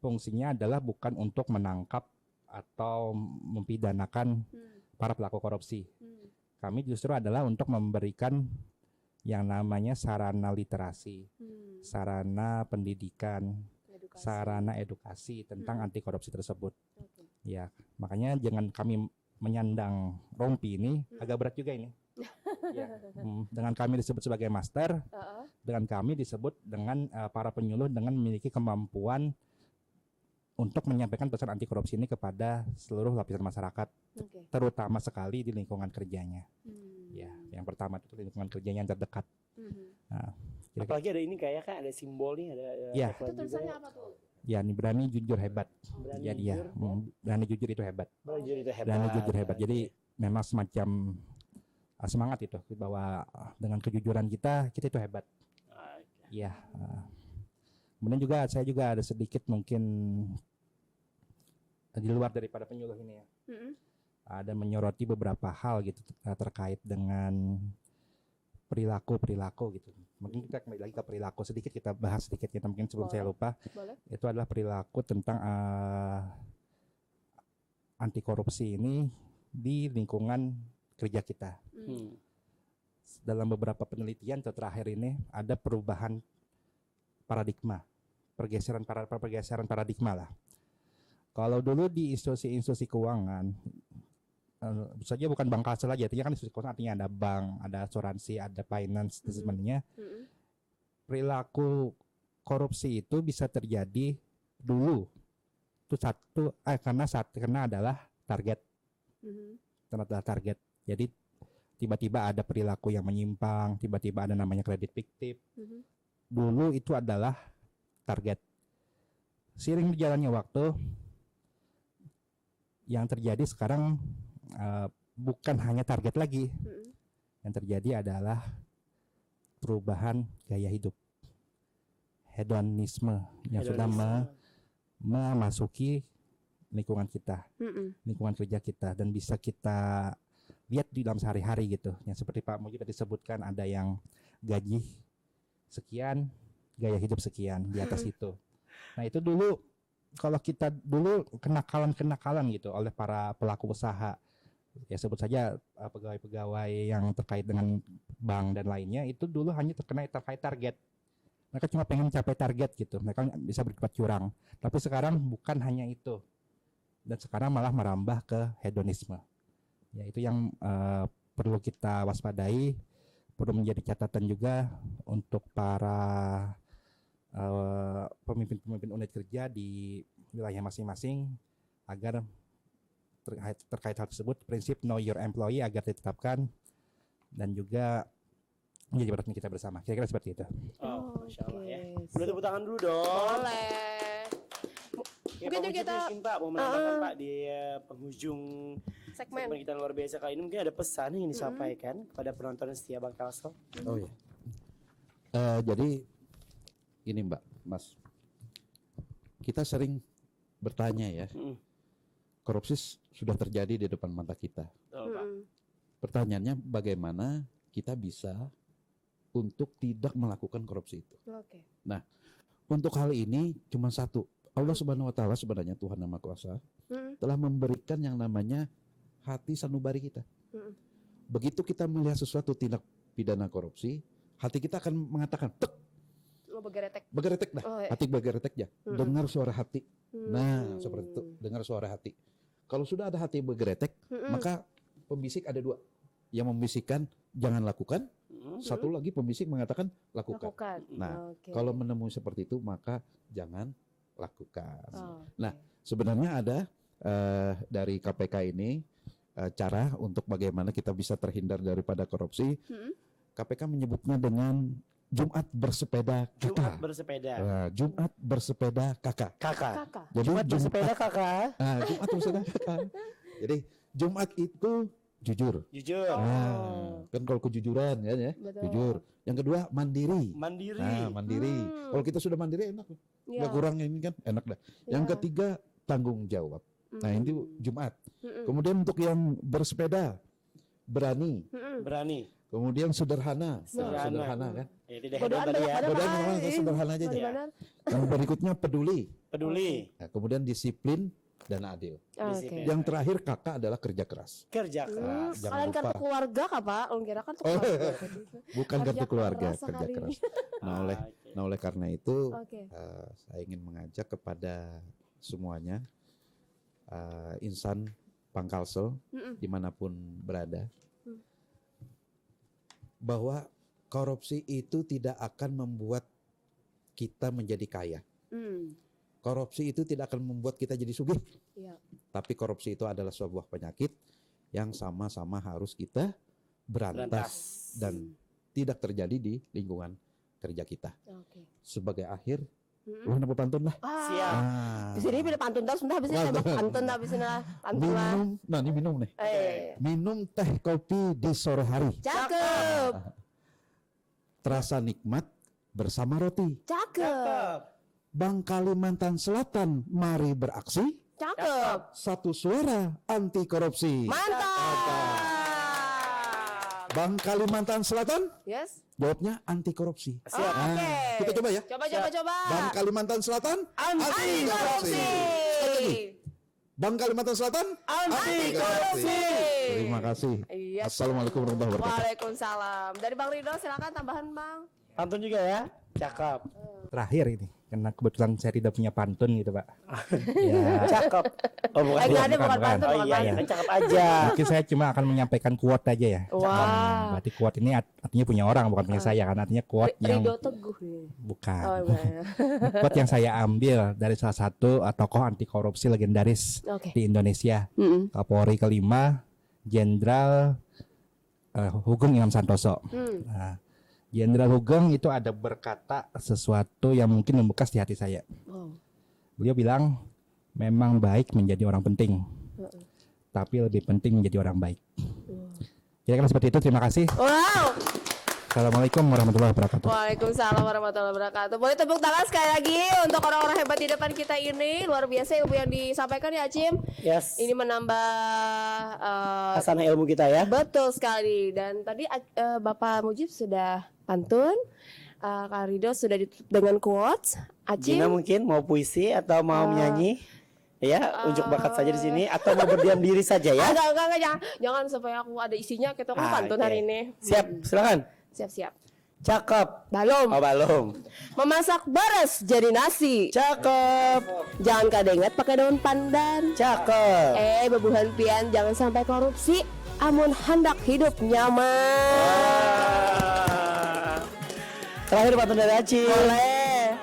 fungsinya adalah bukan untuk menangkap atau mempidanakan para pelaku korupsi. Kami justru adalah untuk memberikan yang namanya sarana literasi, sarana pendidikan, sarana edukasi tentang anti korupsi tersebut. Ya, makanya jangan kami menyandang rompi ini agak berat juga ini. Ya, dengan kami disebut sebagai master, dengan kami disebut dengan para penyuluh dengan memiliki kemampuan untuk menyampaikan pesan anti korupsi ini kepada seluruh lapisan masyarakat, terutama sekali di lingkungan kerjanya. Ya, yang pertama itu lingkungan kerjanya yang terdekat. Nah, Apalagi ada ini kayak kan ada simbolnya, ada ya. itu tulisannya apa tuh? Ya, ini berani jujur hebat. Berani Jadi ya, berani jujur itu hebat. Berani jujur hebat. Jadi memang semacam semangat itu bahwa dengan kejujuran kita itu hebat. Iya. Kemudian juga saya juga ada sedikit mungkin di luar daripada penyuluh ini ya. Ada menyoroti beberapa hal gitu terkait dengan perilaku gitu. Mungkin kita kembali lagi ke perilaku, sedikit kita bahas sedikit kita mungkin sebelum saya lupa. Itu adalah perilaku tentang anti korupsi ini di lingkungan kerja kita. Dalam beberapa penelitian terakhir ini ada perubahan paradigma, pergeseran paradigma lah. Kalau dulu di institusi keuangan saja bukan bank Kalsel aja, artinya kan institusi keuangan artinya ada bank, ada asuransi, ada finance dan sebenarnya perilaku korupsi itu bisa terjadi dulu itu karena adalah target. Karena adalah target. Jadi tiba-tiba ada perilaku yang menyimpang, tiba-tiba ada namanya kredit fiktif. Dulu itu adalah target. Seiring berjalannya waktu, yang terjadi sekarang bukan hanya target lagi. Yang terjadi adalah perubahan gaya hidup, hedonisme yang sudah memasuki lingkungan kita, lingkungan kerja kita, dan bisa kita lihat di dalam sehari-hari gitu. Yang seperti Pak Mujib tadi sebutkan, ada yang gaji sekian, gaya hidup sekian di atas itu. Nah itu dulu kalau kita dulu kenakalan gitu oleh para pelaku usaha, ya sebut saja pegawai-pegawai yang terkait dengan bank dan lainnya, itu dulu hanya terkait target. Mereka cuma pengen mencapai target gitu, mereka bisa berbuat curang. Tapi sekarang bukan hanya itu, dan sekarang malah merambah ke hedonisme. Ya itu yang perlu kita waspadai, perlu menjadi catatan juga untuk para pemimpin unit kerja di wilayah masing-masing agar terkait hal tersebut prinsip know your employee agar ditetapkan dan juga menjadi perhatian kita bersama. Kira-kira seperti itu. Masya Allah ya. Boleh tepuk tangan dulu dong. Boleh. Ya, Mungkin Pak kita mungkin Pak mau menambahkan Pak di penghujung segmen. segmen kita luar biasa kali ini, mungkin ada pesan yang disampaikan kepada penonton setia Bang Kalsel. Oh ya. Jadi ini Mbak, Mas, kita sering bertanya ya, korupsi sudah terjadi di depan mata kita. Pak. Pertanyaannya bagaimana kita bisa untuk tidak melakukan korupsi itu. Nah, untuk hal ini cuma satu, Allah Subhanahu Wa Taala sebenarnya Tuhan yang Maha Kuasa telah memberikan yang namanya hati sanubari kita. Begitu kita melihat sesuatu tindak pidana korupsi, hati kita akan mengatakan, begeretek dah, hati begeretek ya. Dengar suara hati. Nah, seperti itu, dengar suara hati. Kalau sudah ada hati begeretek, maka pembisik ada dua. Yang membisikkan jangan lakukan, satu lagi pembisik mengatakan lakukan. Lakukan. Nah, Oke. kalau menemui seperti itu maka jangan lakukan. Oh, Nah, sebenarnya ada dari KPK ini cara untuk bagaimana kita bisa terhindar daripada korupsi. KPK menyebutnya dengan Jumat bersepeda Jumat kakak. bersepeda. Jumat bersepeda kakak. Kakak. Kakak. Jadi Jumat bersepeda kakak. Jumat bersepeda kakak. Jadi Jumat itu jujur. Jujur. Nah, kan kalau kejujuran kan ya, Betul. jujur. Yang kedua mandiri. Mandiri. Nah, mandiri. Kalau kita sudah mandiri enak, Iya. nggak kurang ini kan enak dah. Yang Iya. ketiga tanggung jawab. Nah ini Jumat. Mm-mm. Kemudian untuk yang bersepeda berani. Mm-mm. Berani. Kemudian sederhana. Nah, Sederhana. sederhana kan. Ya, tidak Bodoh hebat tadi ya. amat, bodoh Godaan amat. memang sederhana aja. Benar, Dia. benar. Yang berikutnya peduli. Peduli. Nah, kemudian disiplin dan adil. Oke. Yang terakhir kakak adalah kerja keras. Kerja keras. Jangan Kalian kartu lupa. keluarga kah Pak? Lu kira kan Oh, keluarga. bukan Kerja kartu keluarga, keras kerja sekali. keras. Nah Ah, oleh oke. nah oleh karena itu Oke. saya ingin mengajak kepada semuanya insan Pangkalsel Mm-mm. dimanapun berada Hmm. bahwa korupsi itu tidak akan membuat kita menjadi kaya. Mm. Korupsi itu tidak akan membuat kita jadi sugih. Iya. Tapi korupsi itu adalah sebuah penyakit yang sama-sama harus kita berantas dan tidak terjadi di lingkungan kerja kita. Oke. Sebagai akhir, Mm-mm. lu napa pantun lah. Siap. Di sini pilih pantun terus, bentar habis ini tembak pantun habis ini lah. Pantun lah. Minum, nah ini minum nih. Minum teh kopi di sore hari. Cakep. Terasa nikmat bersama roti. Cakep. Bang Kalimantan Selatan, mari beraksi. Cakep. Satu suara anti korupsi. Mantap. Bang Kalimantan Selatan, Yes. jawabnya anti korupsi. Siap. Nah, Oke. kita coba ya. Coba. Bang Kalimantan Selatan, Anti korupsi. Sekali lagi. Bang Kalimantan Selatan, Anti korupsi. Terima kasih. Iya. Assalamualaikum warahmatullahi wabarakatuh. Waalaikumsalam. Dari Bang Ridho silakan tambahan Bang. Pantun juga ya. Cakep. Terakhir ini, karena kebetulan saya tidak punya pantun gitu Pak. Ya, Cakep. Oh bukan. Enggak ada bukan, bukan bukan. pantun, Oh bukan iya, pantun. kan cakep aja. mungkin saya cuma akan menyampaikan quote aja ya. Wah. Berarti quote ini artinya punya orang, bukan punya saya, karena artinya quote yang Ridho Teguh nih. bukan. Oh, iya. Quote yang saya ambil dari salah satu tokoh anti korupsi legendaris Oke. di Indonesia, Mm-mm. Kapolri kelima, Jenderal Hugeng Imam Santoso. Hmm. Nah, Jenderal Hugeng itu ada berkata sesuatu yang mungkin membekas di hati saya. Oh. Beliau bilang, memang baik menjadi orang penting, tapi lebih penting menjadi orang baik. Kira-kira seperti itu. Terima kasih. Wow. Assalamualaikum warahmatullahi wabarakatuh. Waalaikumsalam warahmatullahi wabarakatuh. Boleh tepuk tangan sekali lagi untuk orang-orang hebat di depan kita ini. Luar biasa ilmu yang disampaikan ya Acim. Yes. Ini menambah Hasanah ilmu kita ya. betul sekali. Dan tadi Bapak Mujib sudah pantun, Kak Ridho sudah ditutup dengan quotes. Gina Acim, mungkin mau puisi atau mau menyanyi? Ya, unjuk bakat saja di sini atau mau berdiam diri saja ya. enggak, jangan supaya aku ada isinya. Kita kan pantun oke. hari ini. Siap, silakan. Siap. Cakep. Belum. Oh, belum. Memasak beres jadi nasi. Cakep. Jangan kadenget pakai daun pandan. Cakep. Bebuhan pian jangan sampai korupsi. Amun hendak hidup nyaman. Terakhir pantun dari Acil. Boleh.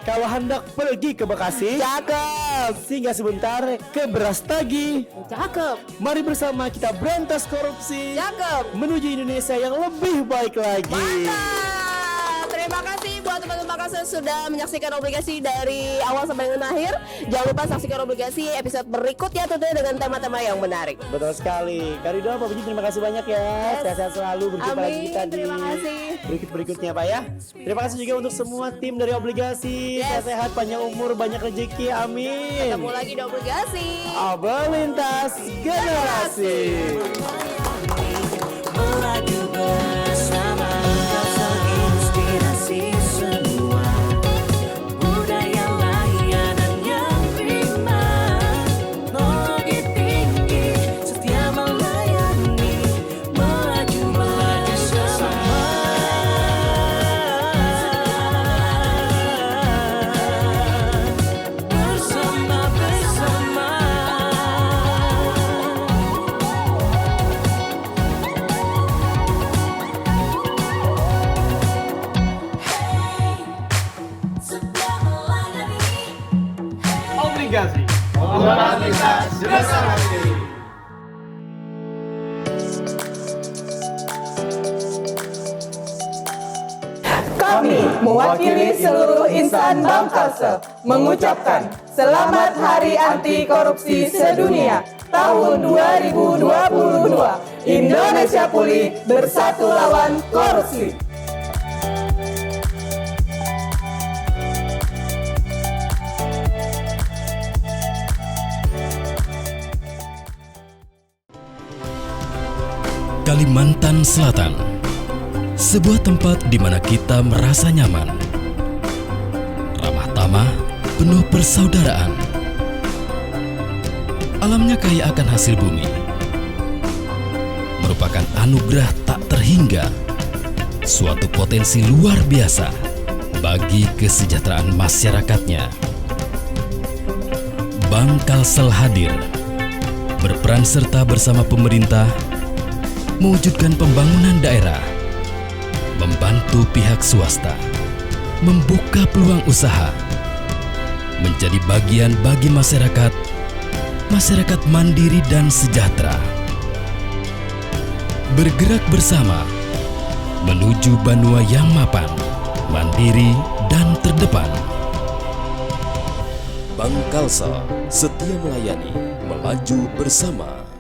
Kalau hendak pergi ke Bekasi, Cakep. singgah sebentar ke Brastagi. Cakep. Mari bersama kita berantas korupsi, Cakep. menuju Indonesia yang lebih baik lagi. Mantap. Terima kasih buat teman-teman Pangkalsel sudah menyaksikan Obligasi dari awal sampai dengan akhir. Jangan lupa saksikan Obligasi episode berikutnya tentunya dengan tema-tema yang menarik. Betul sekali. Kak Ridho, Pak Puji, terima kasih banyak ya. Yes. Sehat-sehat selalu. Berjumpa lagi Amin, kita di terima kasih. berikut-berikutnya Pak ya. Terima kasih juga untuk semua tim dari Obligasi. Yes. Sehat-sehat, panjang umur, banyak rezeki. Amin. Ketemu lagi di Obligasi. Obrolan lintas generasi. Melaju bersama Pangkalsel inspirasi semua budaya layan dan yang prima, teknologi tinggi setia melayani, melaju bersama bersama. obligasi. Moralitas generasi. Kami mewakili seluruh insan Bangkalsel mengucapkan Selamat Hari Anti Korupsi Sedunia tahun 2022. Indonesia pulih, bersatu lawan korupsi. Kalimantan Selatan, sebuah tempat di mana kita merasa nyaman, ramah tamah, penuh persaudaraan. Alamnya kaya akan hasil bumi, merupakan anugerah tak terhingga, suatu potensi luar biasa bagi kesejahteraan masyarakatnya. Bangkalsel hadir, berperan serta bersama pemerintah mewujudkan pembangunan daerah, membantu pihak swasta, membuka peluang usaha, menjadi bagian bagi masyarakat mandiri dan sejahtera. Bergerak bersama menuju Banua yang mapan, mandiri dan terdepan. Bangkalsel setia melayani, melaju bersama.